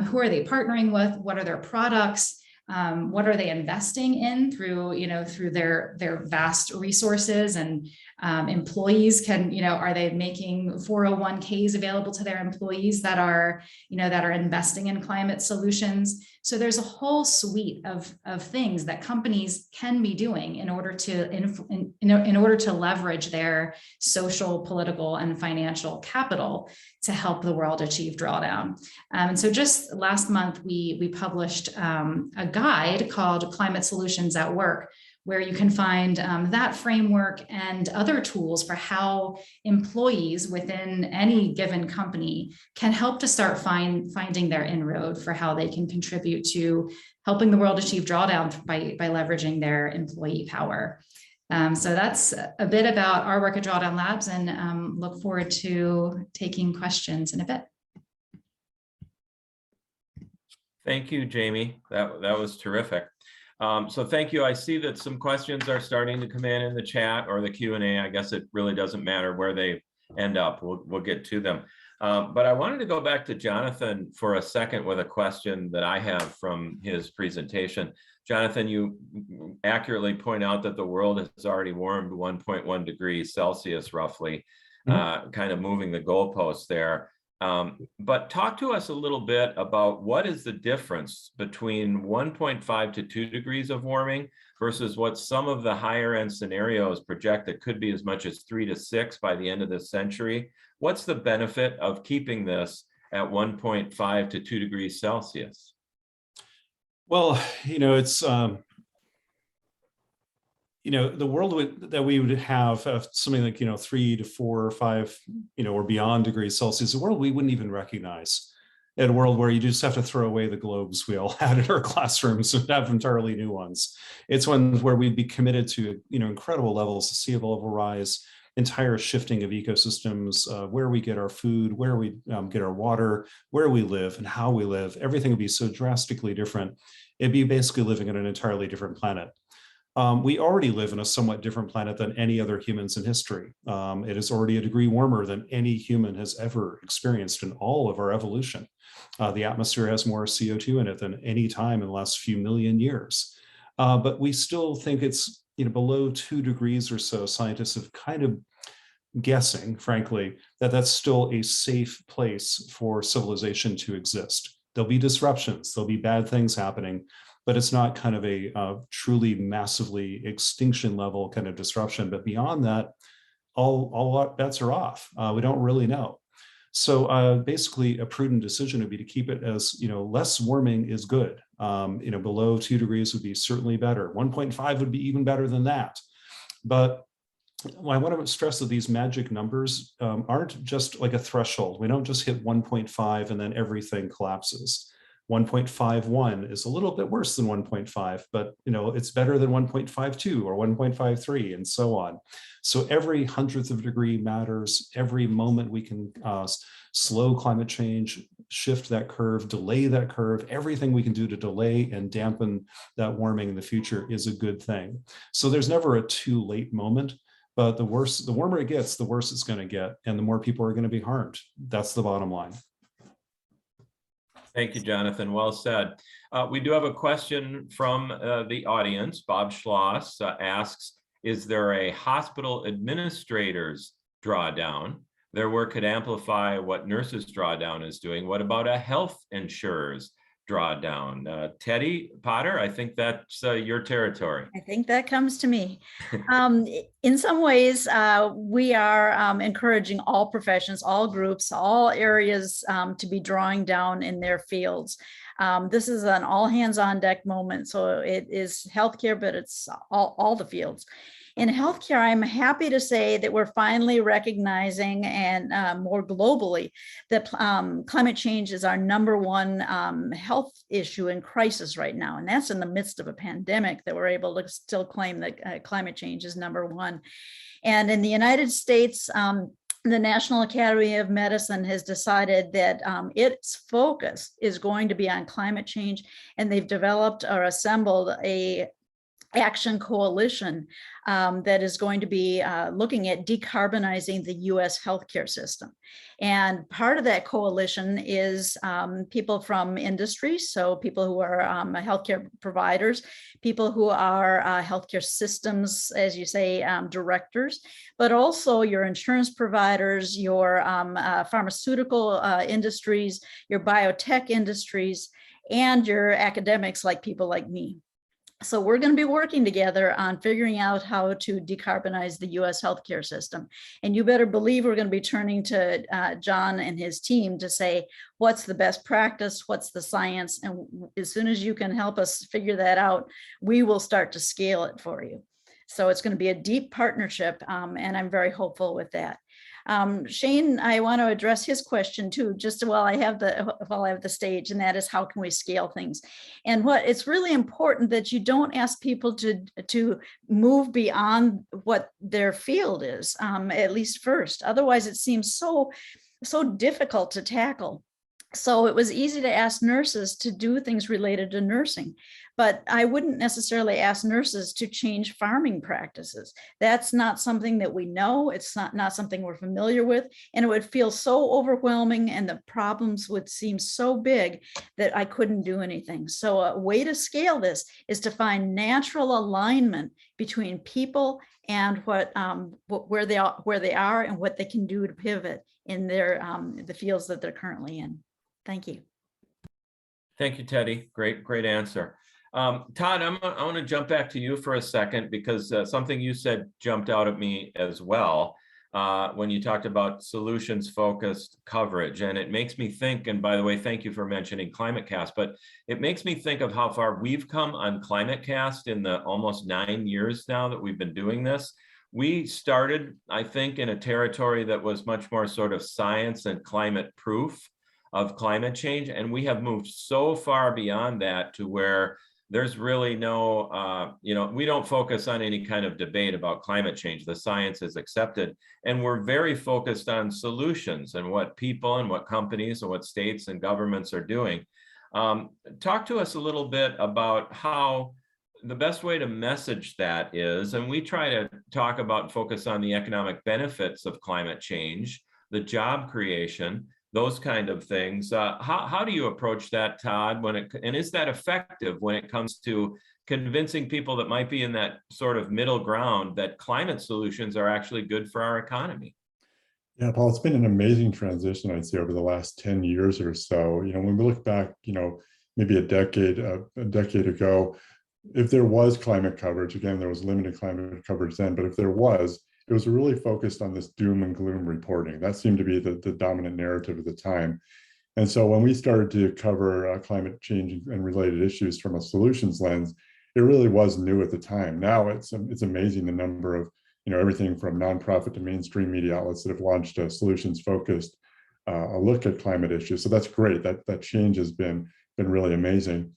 [SPEAKER 6] Who are they partnering with? What are their products? What are they investing in through their vast resources and employees are they making 401ks available to their employees that are investing in climate solutions? So there's a whole suite of things that companies can be doing in order to leverage their social, political, and financial capital to help the world achieve drawdown. And so just last month, we published a guide called Climate Solutions at Work, where you can find that framework and other tools for how employees within any given company can help to start finding their inroad for how they can contribute to helping the world achieve drawdown by leveraging their employee power. So that's a bit about our work at Drawdown Labs, and look forward to taking questions in a bit.
[SPEAKER 2] Thank you, Jamie. That was terrific. So thank you. I see that some questions are starting to come in the chat or the Q&A. I guess it really doesn't matter where they end up. We'll get to them. But I wanted to go back to Jonathan for a second with a question that I have from his presentation. Jonathan, you accurately point out that the world has already warmed 1.1 degrees Celsius roughly, kind of moving the goalposts there. But talk to us a little bit about what is the difference between 1.5 to 2 degrees of warming versus what some of the higher end scenarios project that could be as much as 3 to 6 by the end of this century. What's the benefit of keeping this at 1.5 to 2 degrees Celsius?
[SPEAKER 3] Well, it's, the world that we would have something like, 3 to 4 or 5, or beyond degrees Celsius, a world we wouldn't even recognize. In a world where you just have to throw away the globes we all had in our classrooms and have entirely new ones. It's one where we'd be committed to, incredible levels of sea level rise, entire shifting of ecosystems, where we get our food, where we get our water, where we live and how we live. Everything would be so drastically different. It'd be basically living on an entirely different planet. We already live in a somewhat different planet than any other humans in history. It is already a degree warmer than any human has ever experienced in all of our evolution. The atmosphere has more CO2 in it than any time in the last few million years. But we still think it's below 2 degrees or so. Scientists have kind of guessing, frankly, that that's still a safe place for civilization to exist. There'll be disruptions, there'll be bad things happening, but it's not kind of a truly massively extinction level kind of disruption. But beyond that, all bets are off. We don't really know. So basically a prudent decision would be to keep it as, less warming is good. Below 2 degrees would be certainly better. 1.5 would be even better than that. But I want to stress that these magic numbers aren't just like a threshold. We don't just hit 1.5 and then everything collapses. 1.51 is a little bit worse than 1.5, but it's better than 1.52 or 1.53 and so on. So every 100th of a degree matters. Every moment we can slow climate change, shift that curve, delay that curve, everything we can do to delay and dampen that warming in the future is a good thing. So there's never a too late moment, but the warmer it gets, the worse it's going to get, and the more people are going to be harmed. That's the bottom line.
[SPEAKER 2] Thank you, Jonathan. Well said. We do have a question from the audience. Bob Schloss asks, is there a hospital administrator's drawdown? Their work could amplify what nurses' drawdown is doing. What about a health insurer's drawdown? Teddy Potter, I think that's your territory.
[SPEAKER 4] I think that comes to me. In some ways, we are encouraging all professions, all groups, all areas to be drawing down in their fields. This is an all hands on deck moment. So it is healthcare, but it's all the fields. In healthcare, I'm happy to say that we're finally recognizing, and more globally, that climate change is our #1 health issue in crisis right now. And that's in the midst of a pandemic that we're able to still claim that climate change is #1. And in the United States, the National Academy of Medicine has decided that its focus is going to be on climate change, and they've developed or assembled a action coalition that is going to be looking at decarbonizing the US healthcare system. And part of that coalition is people from industry, so people who are healthcare providers, people who are healthcare systems, as you say, directors, but also your insurance providers, your pharmaceutical industries, your biotech industries, and your academics, like people like me. So we're going to be working together on figuring out how to decarbonize the US healthcare system. And you better believe we're going to be turning to John and his team to say, what's the best practice? What's the science? And as soon as you can help us figure that out, we will start to scale it for you. So it's going to be a deep partnership, and I'm very hopeful with that. Shane, I want to address his question too, just while I have the stage, and that is, how can we scale things? And what it's really important that you don't ask people to move beyond what their field is, at least first. Otherwise, it seems so difficult to tackle. So it was easy to ask nurses to do things related to nursing, but I wouldn't necessarily ask nurses to change farming practices. That's not something that we know. It's not something we're familiar with, and it would feel so overwhelming, and the problems would seem so big that I couldn't do anything. So a way to scale this is to find natural alignment between people and where they are and what they can do to pivot in the fields that they're currently in. Thank you.
[SPEAKER 2] Thank you, Teddy. Great answer. Todd, I want to jump back to you for a second, because something you said jumped out at me as well when you talked about solutions-focused coverage. And it makes me think, and by the way, thank you for mentioning ClimateCast, but it makes me think of how far we've come on ClimateCast in the almost 9 years now that we've been doing this. We started, I think, in a territory that was much more sort of science and climate proof of climate change. And we have moved so far beyond that to where there's really no, we don't focus on any kind of debate about climate change. The science is accepted. And we're very focused on solutions and what people and what companies and what states and governments are doing. Talk to us a little bit about how the best way to message that is, and we try to talk about and focus on the economic benefits of climate change, the job creation, those kind of things. How do you approach that, Todd? And is that effective when it comes to convincing people that might be in that sort of middle ground that climate solutions are actually good for our economy?
[SPEAKER 5] Yeah, Paul, it's been an amazing transition, I'd say, over the last 10 years or so. When we look back, maybe a decade ago, if there was climate coverage, again, there was limited climate coverage then, but if there was, it was really focused on this doom and gloom reporting. That seemed to be the dominant narrative at the time. And so when we started to cover climate change and related issues from a solutions lens, it really was new at the time. Now it's amazing the number of, everything from nonprofit to mainstream media outlets that have launched a solutions-focused a look at climate issues. So that's great. That change has been really amazing.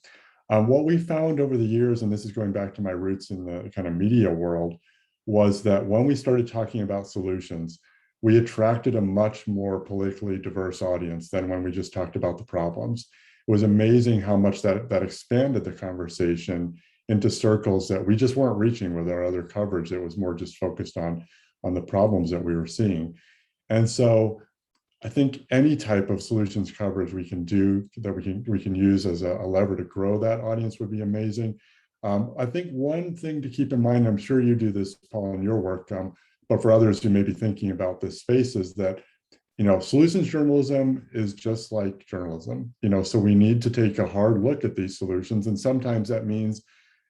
[SPEAKER 5] What we found over the years, and this is going back to my roots in the kind of media world, was that when we started talking about solutions, we attracted a much more politically diverse audience than when we just talked about the problems. It was amazing how much that expanded the conversation into circles that we just weren't reaching with our other coverage. It was more just focused on the problems that we were seeing. And so I think any type of solutions coverage we can do, that we can use as a lever to grow that audience, would be amazing. I think one thing to keep in mind, I'm sure you do this, Paul, in your work, but for others who may be thinking about this space, is that, solutions journalism is just like journalism, so we need to take a hard look at these solutions. And sometimes that means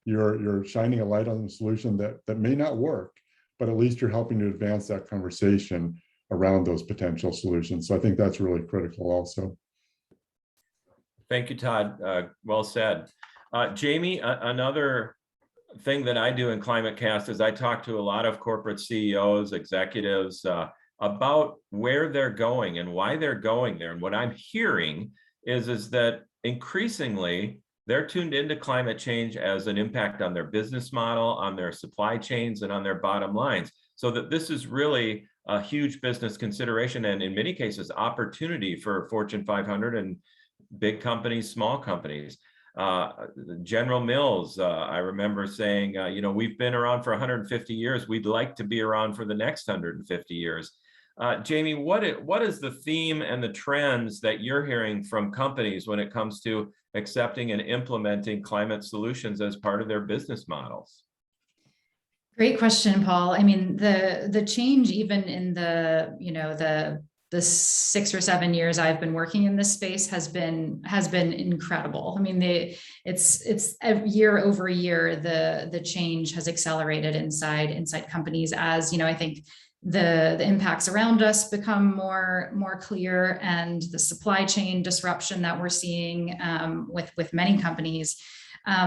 [SPEAKER 5] you're shining a light on the solution that may not work, but at least you're helping to advance that conversation around those potential solutions. So I think that's really critical also.
[SPEAKER 2] Thank you, Todd. Well said. Jamie, another thing that I do in ClimateCast is I talk to a lot of corporate CEOs, executives about where they're going and why they're going there. And what I'm hearing is that increasingly they're tuned into climate change as an impact on their business model, on their supply chains, and on their bottom lines. So that this is really a huge business consideration, and in many cases, opportunity for Fortune 500 and big companies, small companies. General Mills, I remember saying, we've been around for 150 years. We'd like to be around for the next 150 years. Jamie, what is the theme and the trends that you're hearing from companies when it comes to accepting and implementing climate solutions as part of their business models?
[SPEAKER 6] Great question, Paul. I mean, the change even in the the 6 or 7 years I've been working in this space has been incredible. I mean, it's year over year, the change has accelerated inside companies as, I think the impacts around us become more clear, and the supply chain disruption that we're seeing with many companies.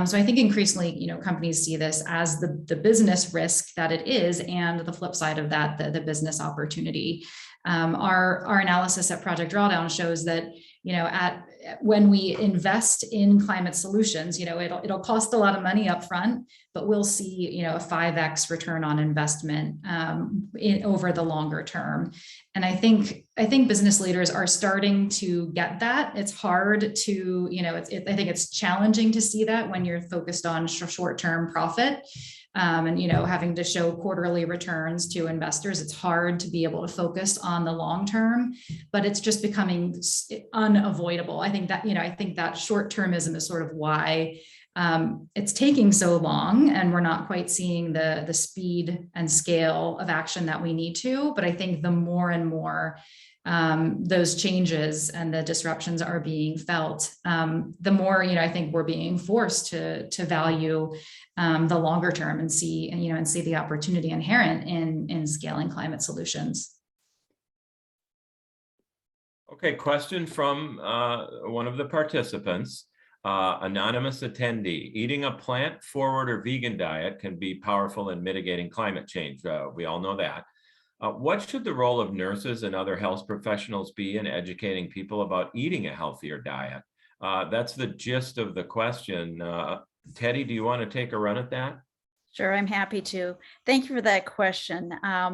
[SPEAKER 6] So I think increasingly, companies see this as the business risk that it is, and the flip side of that, the business opportunity. Our analysis at Project Drawdown shows that, when we invest in climate solutions, it'll cost a lot of money up front, but we'll see, a 5x return on investment over the longer term. And I think business leaders are starting to get that. It's hard to, I think it's challenging to see that when you're focused on short-term profit. And having to show quarterly returns to investors, it's hard to be able to focus on the long term, but it's just becoming unavoidable. I think that short-termism is sort of why it's taking so long, and we're not quite seeing the speed and scale of action that we need to. But I think the more and more those changes and the disruptions are being felt, the more, I think we're being forced to value the longer term and see the opportunity inherent in scaling climate solutions.
[SPEAKER 2] Okay, question from one of the participants, anonymous attendee. Eating a plant-forward or vegan diet can be powerful in mitigating climate change. We all know that. What should the role of nurses and other health professionals be in educating people about eating a healthier diet? That's the gist of the question. Teddy, do you want to take a run at that?
[SPEAKER 4] Sure, I'm happy to. Thank you for that question.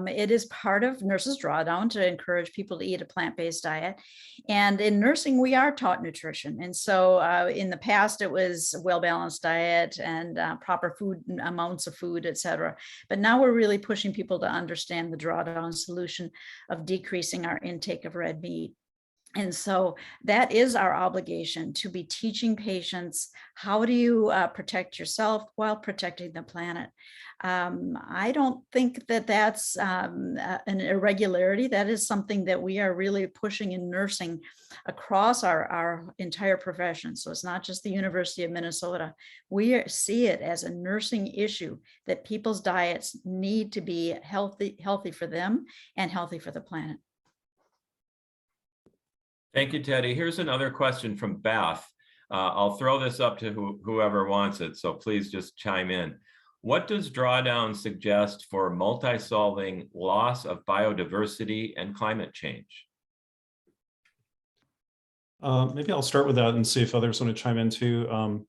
[SPEAKER 4] It is part of Nurses Drawdown to encourage people to eat a plant-based diet. And in nursing, we are taught nutrition. And so in the past, it was a well-balanced diet and proper food amounts of food, et cetera. But now we're really pushing people to understand the drawdown solution of decreasing our intake of red meat. And so that is our obligation, to be teaching patients, how do you protect yourself while protecting the planet? I don't think that that's an irregularity. That is something that we are really pushing in nursing across our entire profession. So it's not just the University of Minnesota. We see it as a nursing issue that people's diets need to be healthy for them and healthy for the planet.
[SPEAKER 2] Thank you, Teddy. Here's another question from Beth. I'll throw this up to whoever wants it, so please just chime in. What does Drawdown suggest for multi-solving loss of biodiversity and climate change?
[SPEAKER 3] Maybe I'll start with that and see if others want to chime in too.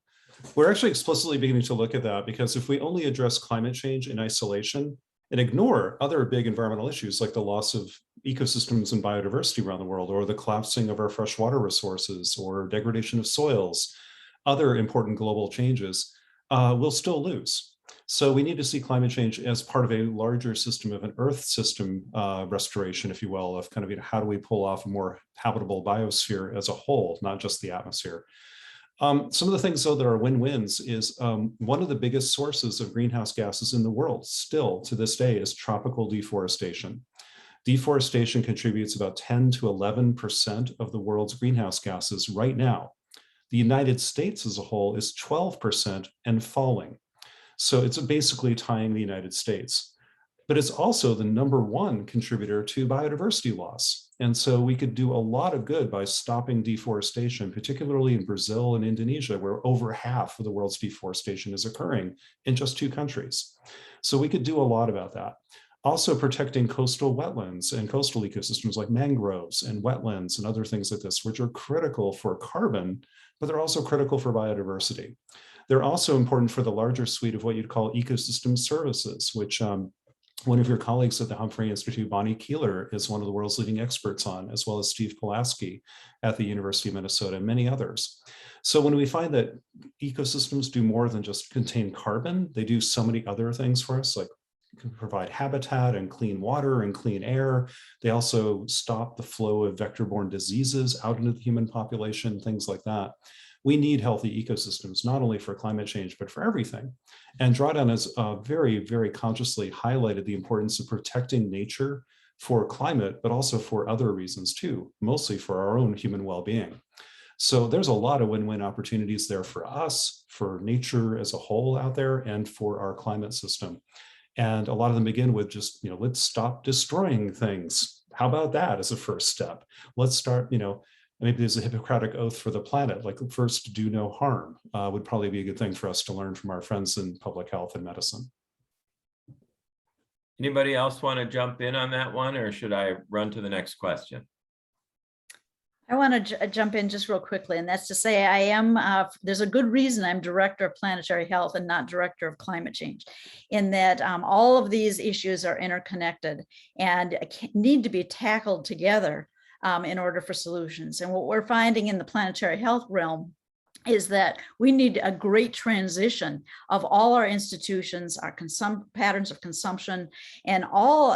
[SPEAKER 3] We're actually explicitly beginning to look at that, because if we only address climate change in isolation and ignore other big environmental issues like the loss of ecosystems and biodiversity around the world, or the collapsing of our freshwater resources, or degradation of soils, other important global changes, we'll still lose. So we need to see climate change as part of a larger system, of an Earth system restoration, if you will, of kind of how do we pull off a more habitable biosphere as a whole, not just the atmosphere. Some of the things, though, that are win-wins is one of the biggest sources of greenhouse gases in the world still to this day is tropical deforestation. Deforestation contributes about 10 to 11% of the world's greenhouse gases right now. The United States as a whole is 12% and falling. So it's basically tying the United States. But it's also the #1 contributor to biodiversity loss. And so we could do a lot of good by stopping deforestation, particularly in Brazil and Indonesia, where over half of the world's deforestation is occurring in just 2 countries. So we could do a lot about that. Also protecting coastal wetlands and coastal ecosystems like mangroves and wetlands and other things like this, which are critical for carbon, but they're also critical for biodiversity. They're also important for the larger suite of what you'd call ecosystem services, which one of your colleagues at the Humphrey Institute, Bonnie Keeler, is one of the world's leading experts on, as well as Steve Pulaski at the University of Minnesota and many others. So when we find that ecosystems do more than just contain carbon, they do so many other things for us, like can provide habitat and clean water and clean air. They also stop the flow of vector-borne diseases out into the human population, things like that. We need healthy ecosystems, not only for climate change, but for everything. And Drawdown has very, very consciously highlighted the importance of protecting nature for climate, but also for other reasons too, mostly for our own human well-being. So there's a lot of win-win opportunities there for us, for nature as a whole out there, and for our climate system. And a lot of them begin with just, let's stop destroying things. How about that as a first step? Let's start, maybe there's a Hippocratic oath for the planet, like first do no harm would probably be a good thing for us to learn from our friends in public health and medicine.
[SPEAKER 2] Anybody else want to jump in on that one, or should I run to the next question?
[SPEAKER 4] I want to jump in just real quickly, and that's to say I am, there's a good reason I'm director of planetary health and not director of climate change, in that all of these issues are interconnected and need to be tackled together in order for solutions. And what we're finding in the planetary health realm is that we need a great transition of all our institutions, our patterns of consumption, and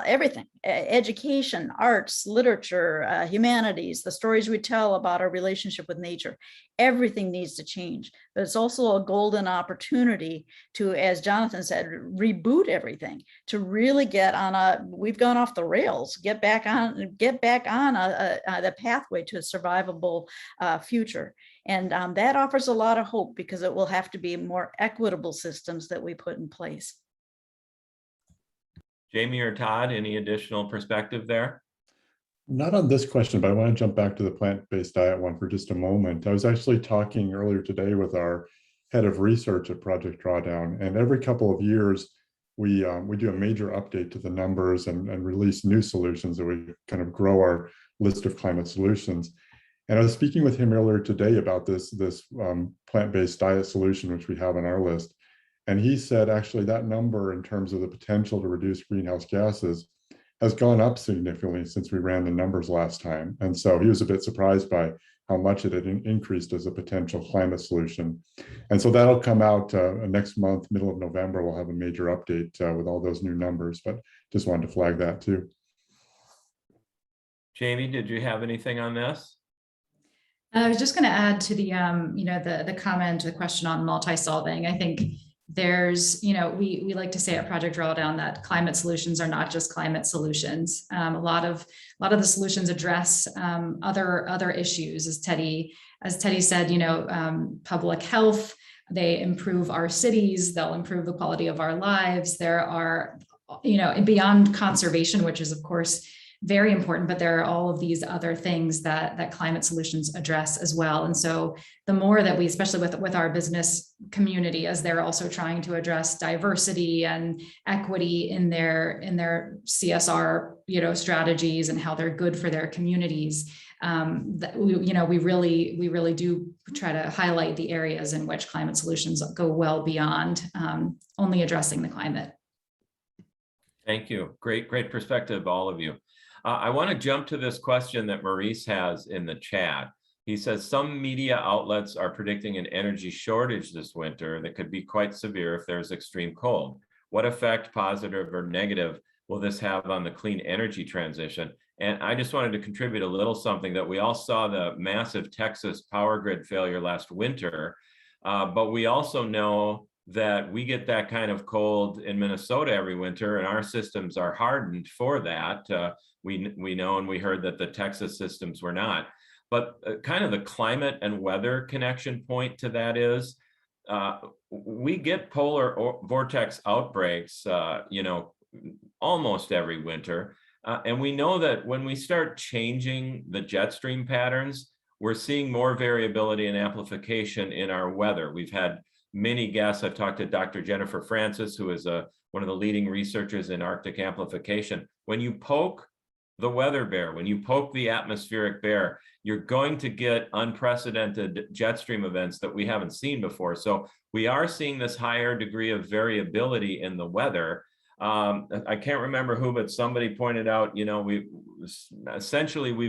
[SPEAKER 4] everything, education, arts, literature, humanities, the stories we tell about our relationship with nature. Everything needs to change, but it's also a golden opportunity to, as Jonathan said, reboot everything, to really get on we've gone off the rails, get back on the pathway to a survivable future. And that offers a lot of hope, because it will have to be more equitable systems that we put in place.
[SPEAKER 2] Jamie or Todd, any additional perspective there?
[SPEAKER 5] Not on this question, but I want to jump back to the plant-based diet one for just a moment. I was actually talking earlier today with our head of research at Project Drawdown, and every couple of years we do a major update to the numbers and release new solutions that we kind of grow our list of climate solutions. And I was speaking with him earlier today about this plant-based diet solution, which we have on our list. And he said, actually, that number in terms of the potential to reduce greenhouse gases has gone up significantly since we ran the numbers last time. And so he was a bit surprised by how much it had increased as a potential climate solution. And so that'll come out next month, middle of November. We'll have a major update with all those new numbers, but just wanted to flag that too.
[SPEAKER 2] Jamie, did you have anything on this?
[SPEAKER 6] I was just going to add to the, the comment, the question on multi-solving. I think there's, we like to say at Project Drawdown that climate solutions are not just climate solutions. A lot of the solutions address other issues, as Teddy said. Public health. They improve our cities. They'll improve the quality of our lives. There are, beyond conservation, which is of course very important, but there are all of these other things that climate solutions address as well. And so the more that we, especially with our business community, as they're also trying to address diversity and equity in their CSR, strategies and how they're good for their communities, we really do try to highlight the areas in which climate solutions go well beyond only addressing the climate.
[SPEAKER 2] Thank you. Great perspective, all of you. I want to jump to this question that Maurice has in the chat. He says, some media outlets are predicting an energy shortage this winter that could be quite severe if there's extreme cold. What effect, positive or negative, will this have on the clean energy transition? And I just wanted to contribute a little something that we all saw the massive Texas power grid failure last winter, but we also know that we get that kind of cold in Minnesota every winter, and our systems are hardened for that. We know, and we heard that the Texas systems were not. But kind of the climate and weather connection point to that is, we get polar vortex outbreaks, almost every winter. And we know that when we start changing the jet stream patterns, we're seeing more variability and amplification in our weather. We've had many guests. I've talked to Dr. Jennifer Francis, who is one of the leading researchers in Arctic amplification. When you poke the weather bear, when you poke the atmospheric bear, you're going to get unprecedented jet stream events that we haven't seen before. So we are seeing this higher degree of variability in the weather. I can't remember who, but somebody pointed out, we've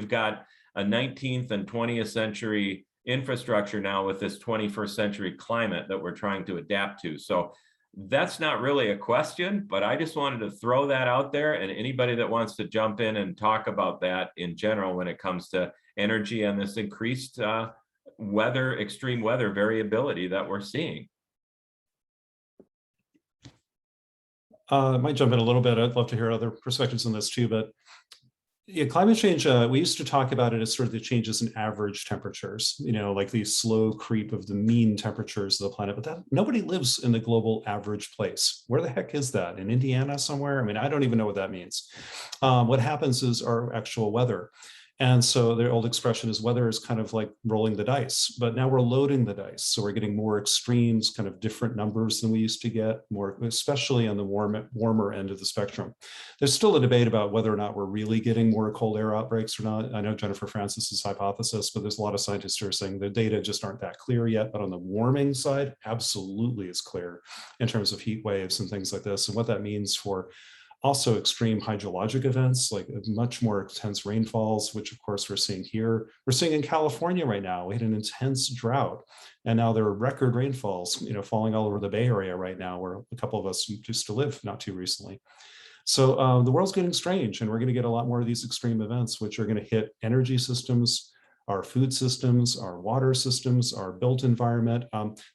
[SPEAKER 2] got a 19th and 20th century infrastructure now with this 21st century climate that we're trying to adapt to. So that's not really a question, but I just wanted to throw that out there, and anybody that wants to jump in and talk about that in general when it comes to energy and this increased extreme weather variability that we're seeing.
[SPEAKER 3] I might jump in a little bit. I'd love to hear other perspectives on this too, but Yeah, climate change, we used to talk about it as sort of the changes in average temperatures, like the slow creep of the mean temperatures of the planet, but that nobody lives in the global average place. Where the heck is that? In Indiana somewhere? I mean, I don't even know what that means. What happens is our actual weather. And so the old expression is weather is kind of like rolling the dice, but now we're loading the dice. So we're getting more extremes, kind of different numbers than we used to get, more, especially on the warmer end of the spectrum. There's still a debate about whether or not we're really getting more cold air outbreaks or not. I know Jennifer Francis's hypothesis, but there's a lot of scientists who are saying the data just aren't that clear yet. But on the warming side, absolutely is clear in terms of heat waves and things like this, and what that means for also extreme hydrologic events, like much more intense rainfalls, which of course we're seeing here. We're seeing in California right now. We had an intense drought, and now there are record rainfalls, falling all over the Bay Area right now, where a couple of us used to live not too recently. So the world's getting strange, and we're going to get a lot more of these extreme events, which are going to hit energy systems, our food systems, our water systems, our built environment.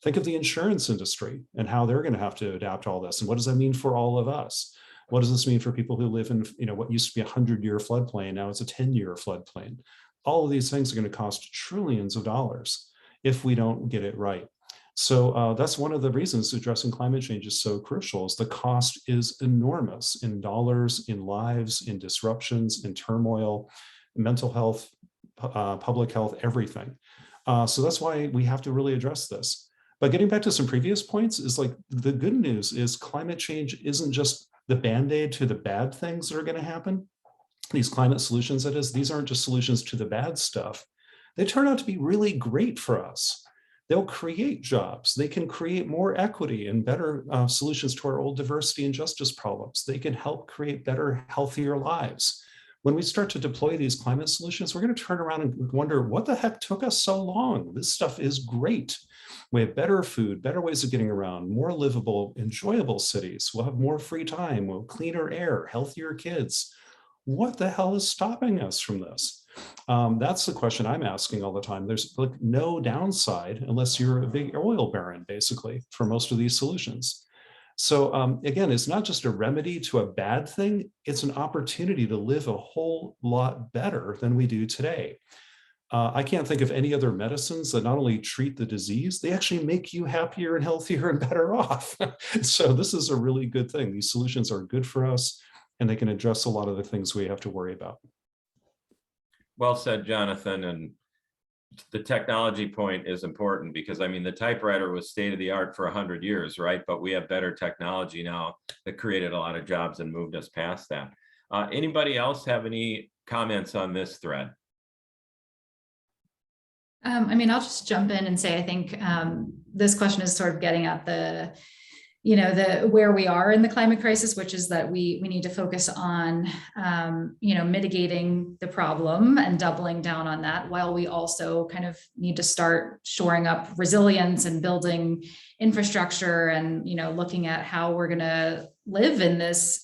[SPEAKER 3] Think of the insurance industry and how they're going to have to adapt all this. And what does that mean for all of us? What does this mean for people who live in, what used to be a 100-year floodplain? Now it's a 10-year floodplain. All of these things are going to cost trillions of dollars if we don't get it right. So that's one of the reasons addressing climate change is so crucial, is the cost is enormous in dollars, in lives, in disruptions, in turmoil, mental health, public health, everything. So that's why we have to really address this. But getting back to some previous points is like, the good news is climate change isn't just the Band-Aid to the bad things that are going to happen. These climate solutions, that is, these aren't just solutions to the bad stuff. They turn out to be really great for us. They'll create jobs. They can create more equity and better solutions to our old diversity and justice problems. They can help create better, healthier lives. When we start to deploy these climate solutions, we're going to turn around and wonder, what the heck took us so long? This stuff is great. We have better food, better ways of getting around, more livable, enjoyable cities. We'll have more free time, we'll have cleaner air, healthier kids. What the hell is stopping us from this? That's the question I'm asking all the time. There's like no downside unless you're a big oil baron, basically, for most of these solutions. So again, it's not just a remedy to a bad thing, it's an opportunity to live a whole lot better than we do today. I can't think of any other medicines that not only treat the disease, they actually make you happier and healthier and better off. So this is a really good thing. These solutions are good for us, and they can address a lot of the things we have to worry about.
[SPEAKER 2] Well said, Jonathan. And the technology point is important because, I mean, the typewriter was state of the art for 100 years, right? But we have better technology now that created a lot of jobs and moved us past that. Anybody else have any comments on this thread?
[SPEAKER 6] I mean, I'll just jump in and say, I think this question is sort of getting at the where we are in the climate crisis, which is that we need to focus on, mitigating the problem and doubling down on that, while we also kind of need to start shoring up resilience and building infrastructure and, looking at how we're going to live in this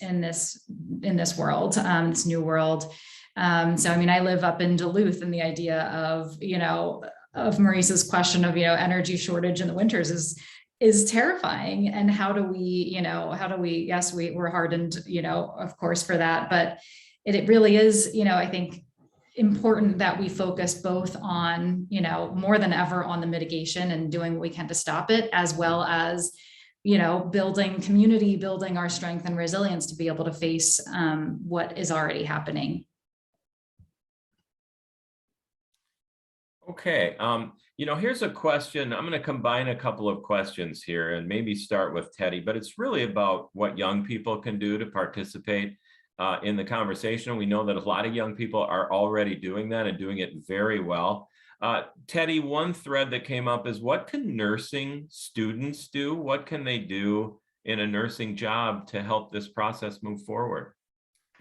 [SPEAKER 6] world, this new world. So, I mean, I live up in Duluth, and the idea of Maurice's question of, energy shortage in the winters is terrifying. And how do we, yes, we're hardened, of course, for that, but it really is, I think, important that we focus both on, more than ever on the mitigation and doing what we can to stop it, as well as, building community, building our strength and resilience to be able to face what is already happening.
[SPEAKER 2] Okay, here's a question. I'm going to combine a couple of questions here and maybe start with Teddy, but it's really about what young people can do to participate in the conversation. We know that a lot of young people are already doing that and doing it very well. Teddy, one thread that came up is, what can nursing students do? What can they do in a nursing job to help this process move forward?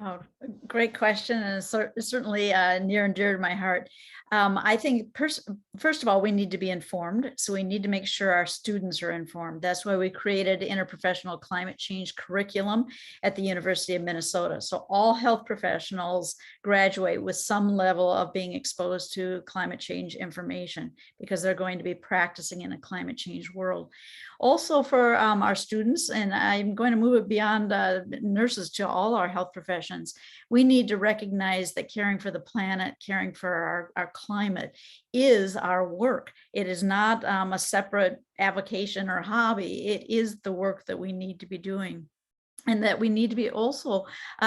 [SPEAKER 4] Oh, great question, and certainly near and dear to my heart. I think first of all, we need to be informed. So we need to make sure our students are informed. That's why we created interprofessional climate change curriculum at the University of Minnesota. So all health professionals graduate with some level of being exposed to climate change information, because they're going to be practicing in a climate change world. Also for our students, and I'm going to move it beyond nurses to all our health professionals, emissions. We need to recognize that caring for the planet, caring for our climate is our work. It is not a separate avocation or hobby. It is the work that we need to be doing. And that we need to be also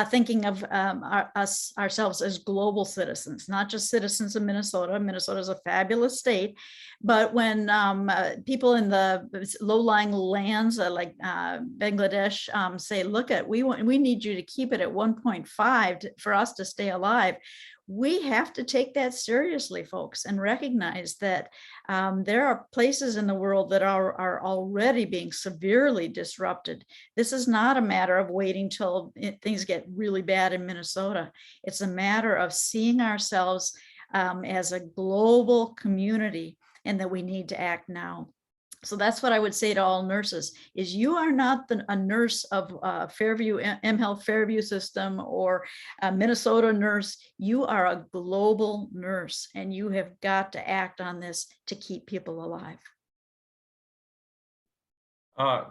[SPEAKER 4] thinking of ourselves as global citizens, not just citizens of Minnesota. Minnesota is a fabulous state, but when people in the low-lying lands like Bangladesh say, look, we need you to keep it at 1.5 for us to stay alive. We have to take that seriously, folks, and recognize that there are places in the world that are already being severely disrupted. This is not a matter of waiting till things get really bad in Minnesota. It's a matter of seeing ourselves as a global community and that we need to act now. So that's what I would say to all nurses, is you are not a nurse of Fairview, mHealth Fairview system or a Minnesota nurse. You are a global nurse, and you have got to act on this to keep people alive.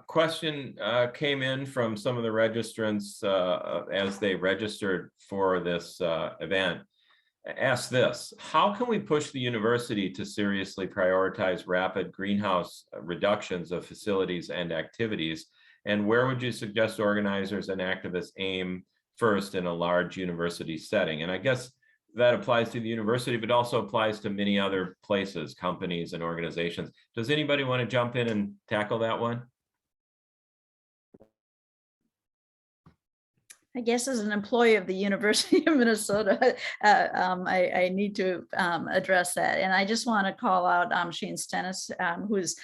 [SPEAKER 2] Question came in from some of the registrants as they registered for this event. Ask this: how can we push the university to seriously prioritize rapid greenhouse reductions of facilities and activities? And where would you suggest organizers and activists aim first in a large university setting? And I guess that applies to the university, but also applies to many other places, companies and organizations. Does anybody want to jump in and tackle that one?
[SPEAKER 4] I guess as an employee of the University of Minnesota, I need to address that. And I just want to call out Shane Stennis, who's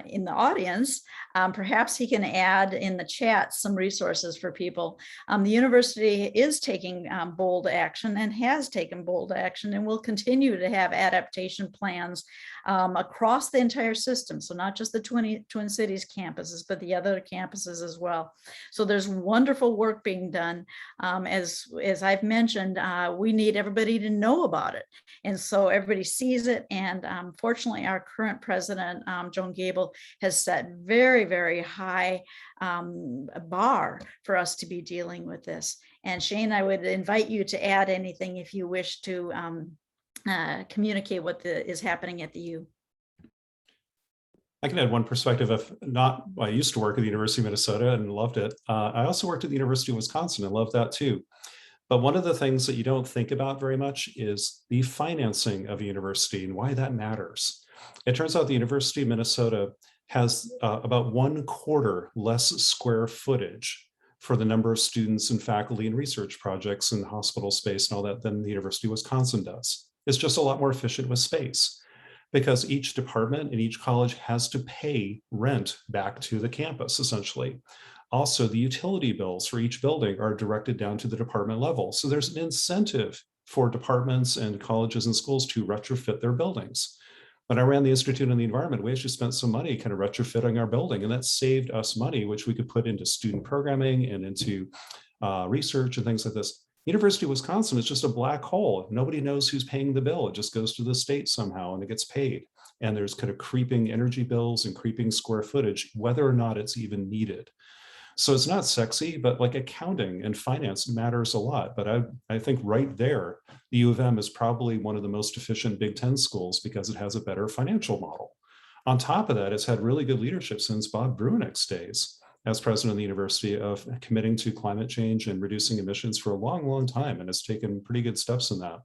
[SPEAKER 4] in the audience. Perhaps he can add in the chat some resources for people. The university is taking bold action and has taken bold action and will continue to have adaptation plans across the entire system. So not just the Twin Cities campuses, but the other campuses as well. So there's wonderful work being done. As I've mentioned, we need everybody to know about it. And so everybody sees it. And fortunately, our current president, Joan Gable, has set very, very high bar for us to be dealing with this. And Shane, I would invite you to add anything if you wish to communicate what is happening at the U.
[SPEAKER 3] I can add one perspective of I used to work at the University of Minnesota and loved it. I also worked at the University of Wisconsin and loved that too. But one of the things that you don't think about very much is the financing of a university and why that matters. It turns out the University of Minnesota has about 1/4 less square footage for the number of students and faculty and research projects and hospital space and all that than the University of Wisconsin does. It's just a lot more efficient with space, because each department and each college has to pay rent back to the campus, essentially. Also, the utility bills for each building are directed down to the department level. So there's an incentive for departments and colleges and schools to retrofit their buildings. When I ran the Institute on the Environment, we actually spent some money kind of retrofitting our building, and that saved us money, which we could put into student programming and into research and things like this. University of Wisconsin is just a black hole. Nobody knows who's paying the bill. It just goes to the state somehow and it gets paid. And there's kind of creeping energy bills and creeping square footage, whether or not it's even needed. So it's not sexy, but like accounting and finance matters a lot. But I think right there, the U of M is probably one of the most efficient Big Ten schools because it has a better financial model. On top of that, it's had really good leadership since Bob Bruinick's days as president of the university, of committing to climate change and reducing emissions for a long, long time, and has taken pretty good steps in that.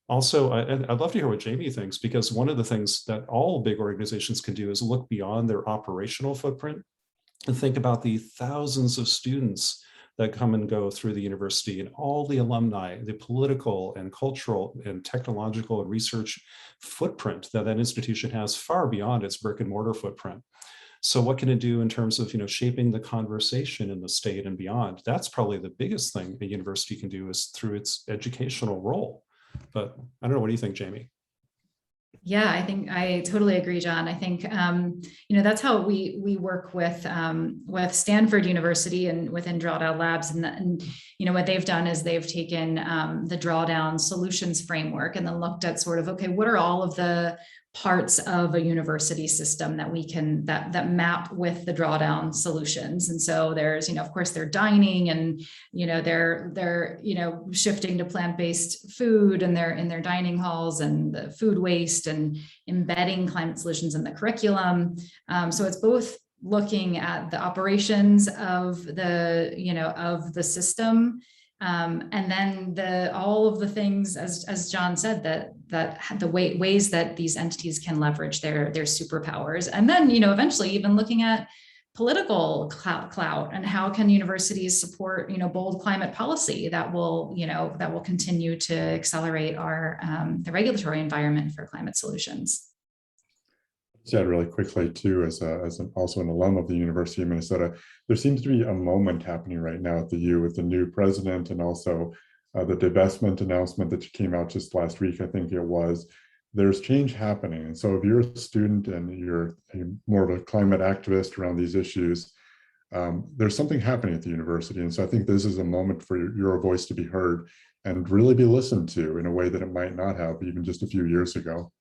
[SPEAKER 3] Also, I'd love to hear what Jamie thinks, because one of the things that all big organizations can do is look beyond their operational footprint and think about the thousands of students that come and go through the university and all the alumni, the political and cultural and technological and research footprint that that institution has far beyond its brick and mortar footprint. So what can it do in terms of, shaping the conversation in the state and beyond? That's probably the biggest thing a university can do, is through its educational role. But I don't know, what do you think, Jamie?
[SPEAKER 6] Yeah, I think I totally agree, John. I think, that's how we work with Stanford University and within Drawdown Labs. And what they've done is they've taken the Drawdown Solutions Framework and then looked at sort of, okay, what are all of the parts of a university system that we can that map with the drawdown solutions. And so there's, of course, they're dining, and they're shifting to plant-based food, and they're in their dining halls, and the food waste, and embedding climate solutions in the curriculum. So it's both looking at the operations of the system, and then all of the things, as John said, that the ways that these entities can leverage their superpowers, and then eventually even looking at political clout, and how can universities support bold climate policy that will continue to accelerate the regulatory environment for climate solutions.
[SPEAKER 5] Said really quickly too, as also an alum of the University of Minnesota, there seems to be a moment happening right now at the U with the new president, and also the divestment announcement that came out just last week, I think it was. There's change happening, and so if you're a student and you're more of a climate activist around these issues, there's something happening at the university, and so I think this is a moment for your voice to be heard and really be listened to in a way that it might not have even just a few years ago.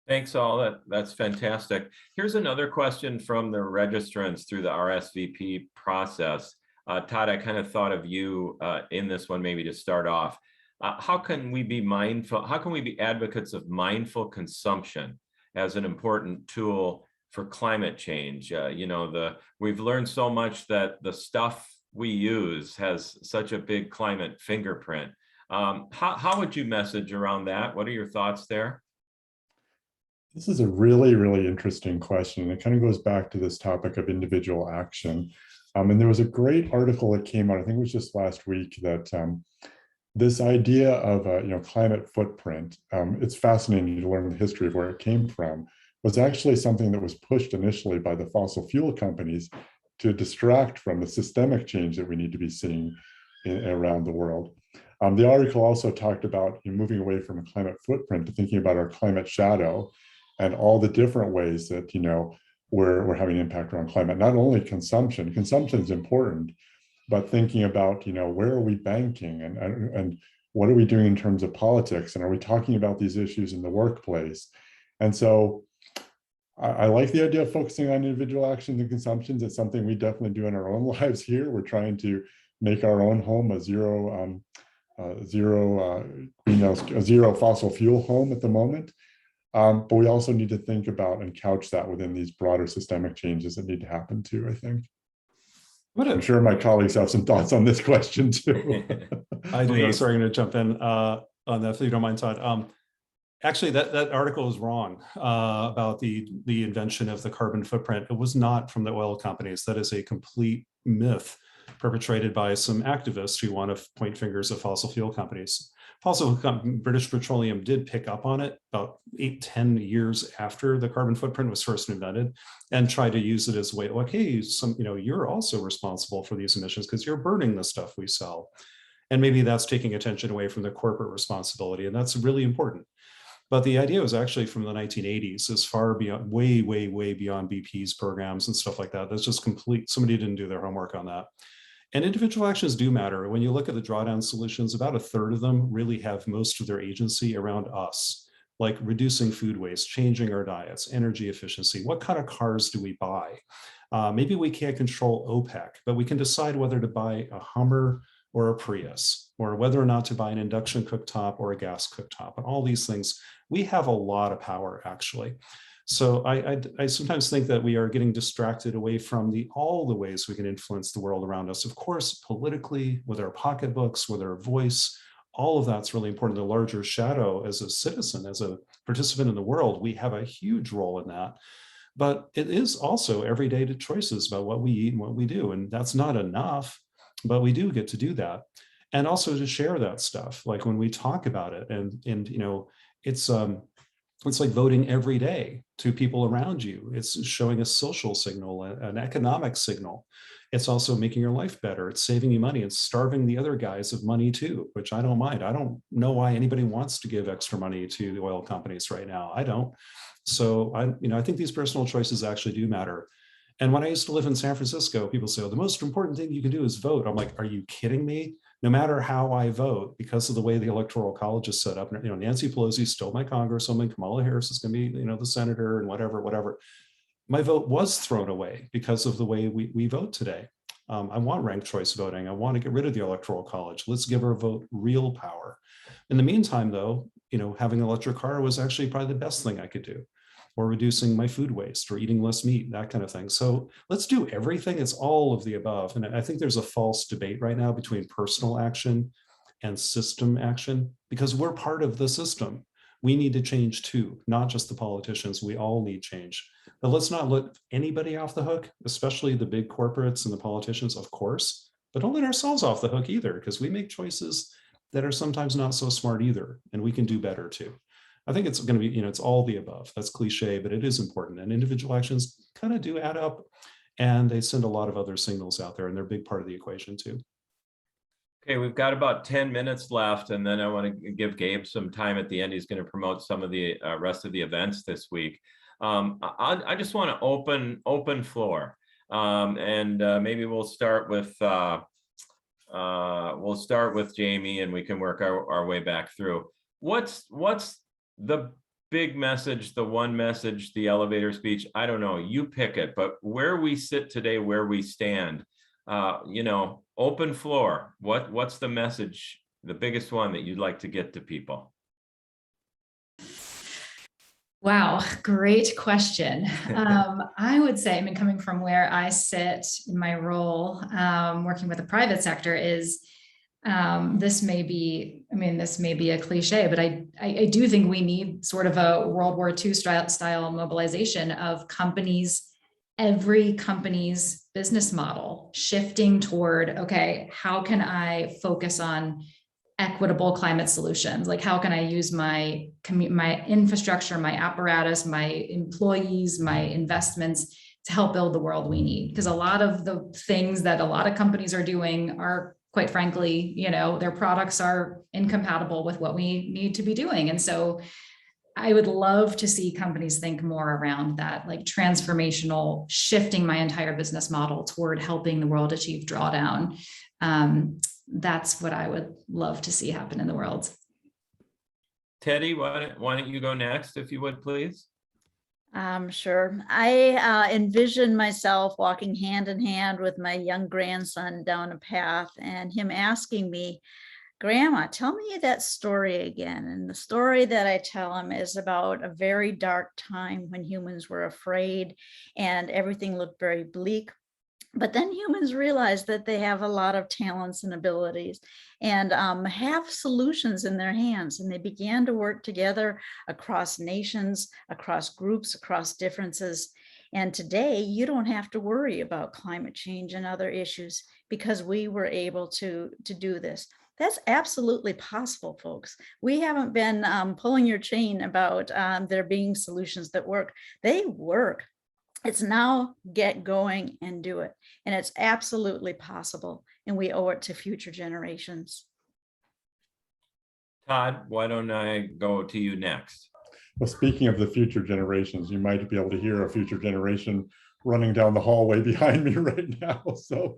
[SPEAKER 2] Thanks all, that's fantastic. Here's another question from the registrants through the RSVP process. Todd, I kind of thought of you in this one maybe to start off. How can we be advocates of mindful consumption as an important tool for climate change? We've learned so much that the stuff we use has such a big climate fingerprint. How would you message around that? What are your thoughts there?
[SPEAKER 5] This is a really, really interesting question. It kind of goes back to this topic of individual action. And there was a great article that came out, I think it was just last week, that this idea of climate footprint, it's fascinating to learn the history of where it came from, was actually something that was pushed initially by the fossil fuel companies to distract from the systemic change that we need to be seeing around the world. The article also talked about moving away from a climate footprint to thinking about our climate shadow, and all the different ways that we're having an impact around climate. Not only consumption is important, but thinking about where are we banking, and what are we doing in terms of politics, and are we talking about these issues in the workplace? And so I like the idea of focusing on individual actions and consumptions. It's something we definitely do in our own lives here. We're trying to make our own home a zero fossil fuel home at the moment. But we also need to think about and couch that within these broader systemic changes that need to happen too, I think. I'm sure my colleagues have some thoughts on this question too.
[SPEAKER 3] I do. Sorry, I'm going to jump in on that if you don't mind, Todd. Actually, that article is wrong about the invention of the carbon footprint. It was not from the oil companies. That is a complete myth perpetrated by some activists who want to point fingers at fossil fuel companies. British Petroleum did pick up on it about 8-10 years after the carbon footprint was first invented, and tried to use it as a way, like, hey, you're also responsible for these emissions because you're burning the stuff we sell. And maybe that's taking attention away from the corporate responsibility, and that's really important. But the idea was actually from the 1980s, as far beyond, way beyond BP's programs and stuff like that. That's just complete, somebody didn't do their homework on that. And individual actions do matter. When you look at the drawdown solutions, about a third of them really have most of their agency around us, like reducing food waste, changing our diets, energy efficiency. What kind of cars do we buy? Maybe we can't control OPEC, but we can decide whether to buy a Hummer or a Prius, or whether or not to buy an induction cooktop or a gas cooktop. And all these things, we have a lot of power, actually. So I sometimes think that we are getting distracted away from all the ways we can influence the world around us. Of course, politically, with our pocketbooks, with our voice, all of that's really important. The larger shadow, as a citizen, as a participant in the world, we have a huge role in that. But it is also everyday choices about what we eat and what we do. And that's not enough, but we do get to do that. And also to share that stuff, like when we talk about it, and it's like voting every day to people around you. It's showing a social signal, an economic signal. It's also making your life better. It's saving you money. It's starving the other guys of money too, which I don't mind. I don't know why anybody wants to give extra money to the oil companies right now. I don't. So I think these personal choices actually do matter. And when I used to live in San Francisco, people say, oh, the most important thing you can do is vote. I'm like, are you kidding me? no matter how I vote, because of the way the Electoral College is set up, Nancy Pelosi is still my congresswoman, Kamala Harris is going to be, the senator and whatever. My vote was thrown away because of the way we vote today. I want ranked choice voting. I want to get rid of the Electoral College. Let's give our vote real power. In the meantime, though, having an electric car was actually probably the best thing I could do, or reducing my food waste, or eating less meat, that kind of thing. So let's do everything. It's all of the above. And I think there's a false debate right now between personal action and system action, because we're part of the system. We need to change too, not just the politicians. We all need change. But let's not let anybody off the hook, especially the big corporates and the politicians, of course, but don't let ourselves off the hook either, because we make choices that are sometimes not so smart either, and we can do better too. I think it's going to be, it's all the above. That's cliche, but it is important. And individual actions kind of do add up, and they send a lot of other signals out there, and they're a big part of the equation too.
[SPEAKER 2] Okay, we've got about 10 minutes left, and then I want to give Gabe some time at the end. He's going to promote some of the rest of the events this week. I just want to open floor, and maybe we'll start with Jamie, and we can work our way back through. What's the big message, the one message, the elevator speech? I don't know. You pick it. But where we sit today, where we stand, open floor. What's the message, the biggest one that you'd like to get to people?
[SPEAKER 6] Wow, great question. I would say, coming from where I sit in my role, working with the private sector, is this may be a cliche, but I do think we need sort of a World War II style mobilization of companies, every company's business model shifting toward, okay, how can I focus on equitable climate solutions? Like, how can I use my infrastructure, my apparatus, my employees, my investments to help build the world we need? Because a lot of the things that a lot of companies are doing are, quite frankly, their products are incompatible with what we need to be doing. And so I would love to see companies think more around that, like transformational, shifting my entire business model toward helping the world achieve drawdown. That's what I would love to see happen in the world.
[SPEAKER 2] Teddy, why don't you go next, if you would, please?
[SPEAKER 4] Sure. I envision myself walking hand in hand with my young grandson down a path, and him asking me, "Grandma, tell me that story again." And the story that I tell him is about a very dark time when humans were afraid and everything looked very bleak. But then humans realized that they have a lot of talents and abilities and have solutions in their hands. And they began to work together across nations, across groups, across differences. And today, you don't have to worry about climate change and other issues because we were able to do this. That's absolutely possible, folks. We haven't been pulling your chain about there being solutions that work. They work. It's now get going and do it. And it's absolutely possible. And we owe it to future generations.
[SPEAKER 2] Todd, why don't I go to you next?
[SPEAKER 5] Well, speaking of the future generations, you might be able to hear a future generation running down the hallway behind me right now. So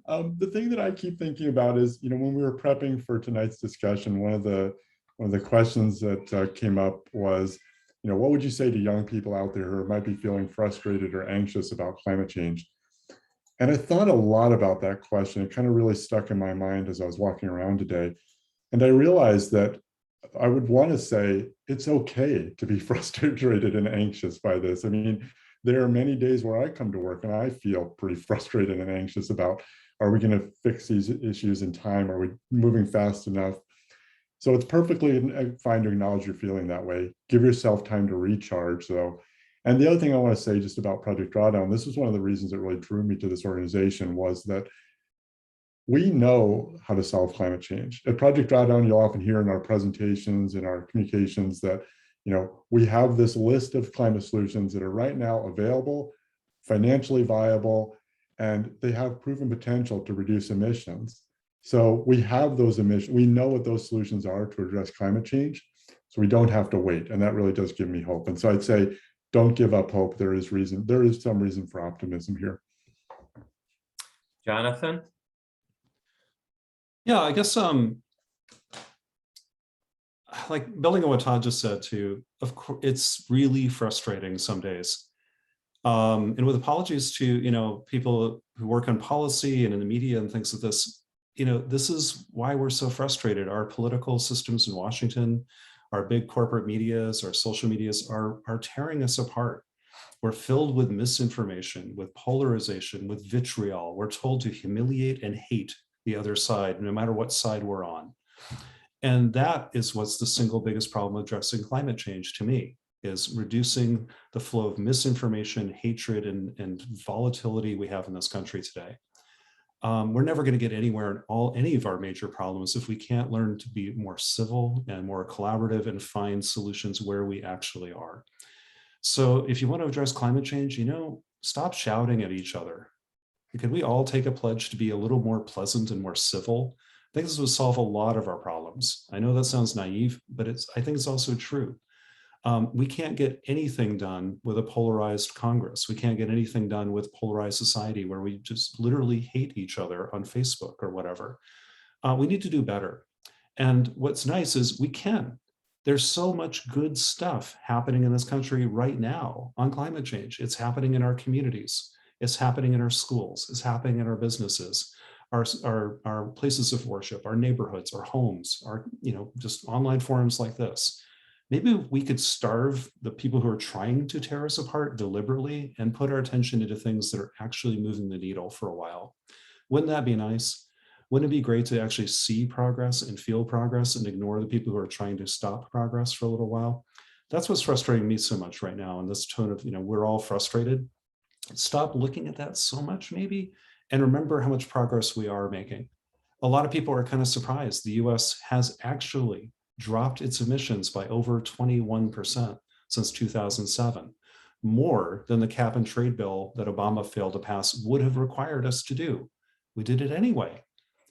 [SPEAKER 5] the thing that I keep thinking about is, when we were prepping for tonight's discussion, one of the questions that came up was, what would you say to young people out there who might be feeling frustrated or anxious about climate change? And I thought a lot about that question. It kind of really stuck in my mind as I was walking around today. And I realized that I would want to say it's okay to be frustrated and anxious by this. There are many days where I come to work and I feel pretty frustrated and anxious about, are we going to fix these issues in time? Are we moving fast enough? So it's perfectly fine to acknowledge you're feeling that way. Give yourself time to recharge, though. And the other thing I want to say just about Project Drawdown, this is one of the reasons that really drew me to this organization, was that we know how to solve climate change. At Project Drawdown, you'll often hear in our presentations, in our communications that, we have this list of climate solutions that are right now available, financially viable, and they have proven potential to reduce emissions. So we have those emissions. We know what those solutions are to address climate change. So we don't have to wait. And that really does give me hope. And so I'd say, don't give up hope. There is some reason for optimism here.
[SPEAKER 2] Jonathan?
[SPEAKER 3] Yeah, I guess like building on what Todd just said too, of course, it's really frustrating some days. And with apologies to, people who work on policy and in the media and things like this, this is why we're so frustrated. Our political systems in Washington, our big corporate medias, our social medias are tearing us apart. We're filled with misinformation, with polarization, with vitriol. We're told to humiliate and hate the other side, no matter what side we're on. And that is what's the single biggest problem with addressing climate change to me, is reducing the flow of misinformation, hatred, and volatility we have in this country today. We're never going to get anywhere in any of our major problems if we can't learn to be more civil and more collaborative and find solutions where we actually are. So if you want to address climate change, stop shouting at each other. Could we all take a pledge to be a little more pleasant and more civil? I think this would solve a lot of our problems. I know that sounds naive, but I think it's also true. We can't get anything done with a polarized Congress. We can't get anything done with polarized society where we just literally hate each other on Facebook or whatever. We need to do better. And what's nice is we can. There's so much good stuff happening in this country right now on climate change. It's happening in our communities. It's happening in our schools. It's happening in our businesses, our places of worship, our neighborhoods, our homes, our just online forums like this. Maybe we could starve the people who are trying to tear us apart deliberately and put our attention into things that are actually moving the needle for a while. Wouldn't that be nice? Wouldn't it be great to actually see progress and feel progress and ignore the people who are trying to stop progress for a little while? That's what's frustrating me so much right now. And this tone of, we're all frustrated. Stop looking at that so much maybe, and remember how much progress we are making. A lot of people are kind of surprised. The US has actually dropped its emissions by over 21% since 2007, more than the cap and trade bill that Obama failed to pass would have required us to do. We did it anyway.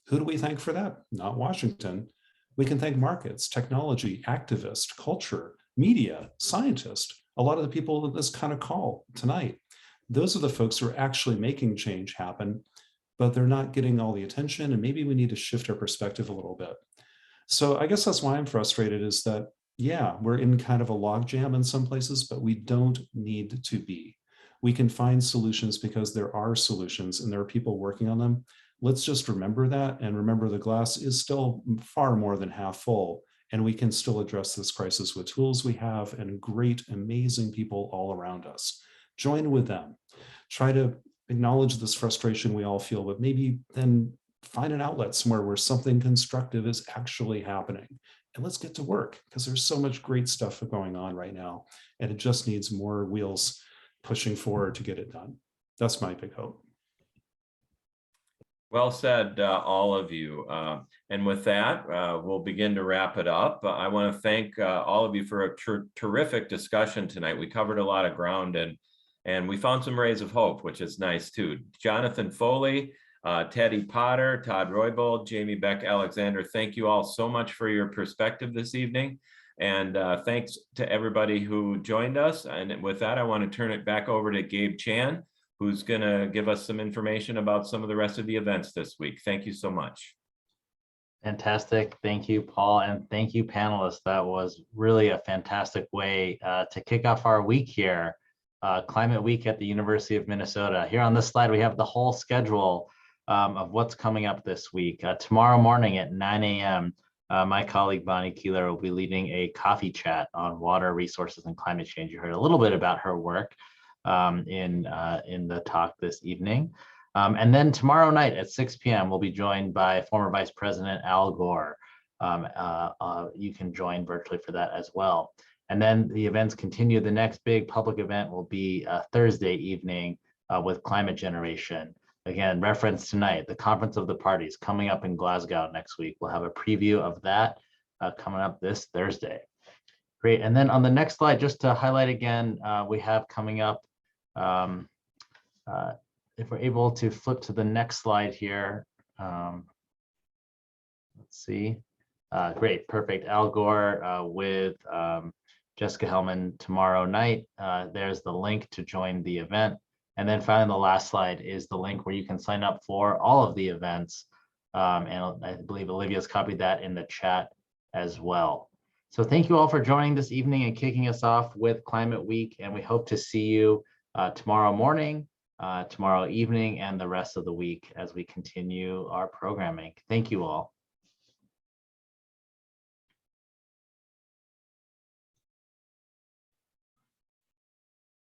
[SPEAKER 3] Who do we thank for that? Not Washington. We can thank markets, technology, activists, culture, media, scientists, a lot of the people in this kind of call tonight. Those are the folks who are actually making change happen, but they're not getting all the attention, and maybe we need to shift our perspective a little bit. So I guess that's why I'm frustrated, is that, yeah, we're in kind of a logjam in some places, but we don't need to be. We can find solutions because there are solutions and there are people working on them. Let's just remember that, and remember the glass is still far more than half full, and we can still address this crisis with tools we have and great, amazing people all around us. Join with them. Try to acknowledge this frustration we all feel, but maybe then find an outlet somewhere where something constructive is actually happening. And let's get to work, because there's so much great stuff going on right now, and it just needs more wheels pushing forward to get it done. That's my big hope.
[SPEAKER 2] Well said, all of you. And with that, we'll begin to wrap it up. I want to thank all of you for a terrific discussion tonight. We covered a lot of ground, and we found some rays of hope, which is nice too. Jonathan Foley, Teddy Potter, Todd Roybal, Jamie Beck Alexander, thank you all so much for your perspective this evening. And thanks to everybody who joined us. And with that, I want to turn it back over to Gabe Chan, who's going to give us some information about some of the rest of the events this week. Thank you so much.
[SPEAKER 1] Fantastic. Thank you, Paul. And thank you, panelists. That was really a fantastic way to kick off our week here, Climate Week at the University of Minnesota. Here on this slide, we have the whole schedule of what's coming up this week. Tomorrow morning at 9 a.m., my colleague Bonnie Keeler will be leading a coffee chat on water resources and climate change. You heard a little bit about her work in the talk this evening. And then tomorrow night at 6 p.m., we'll be joined by former Vice President Al Gore. You can join virtually for that as well. And then the events continue. The next big public event will be Thursday evening with Climate Generation. Again, reference tonight, the Conference of the Parties coming up in Glasgow next week. We'll have a preview of that coming up this Thursday. Great. And then on the next slide, just to highlight again, we have coming up, if we're able to flip to the next slide here. Let's see. Great, perfect. Al Gore with Jessica Hellman tomorrow night. There's the link to join the event. And then finally, the last slide is the link where you can sign up for all of the events And I believe Olivia's copied that in the chat as well. So thank you all for joining this evening and kicking us off with Climate Week. And we hope to see you tomorrow morning, tomorrow evening, and the rest of the week as we continue our programming. Thank you all.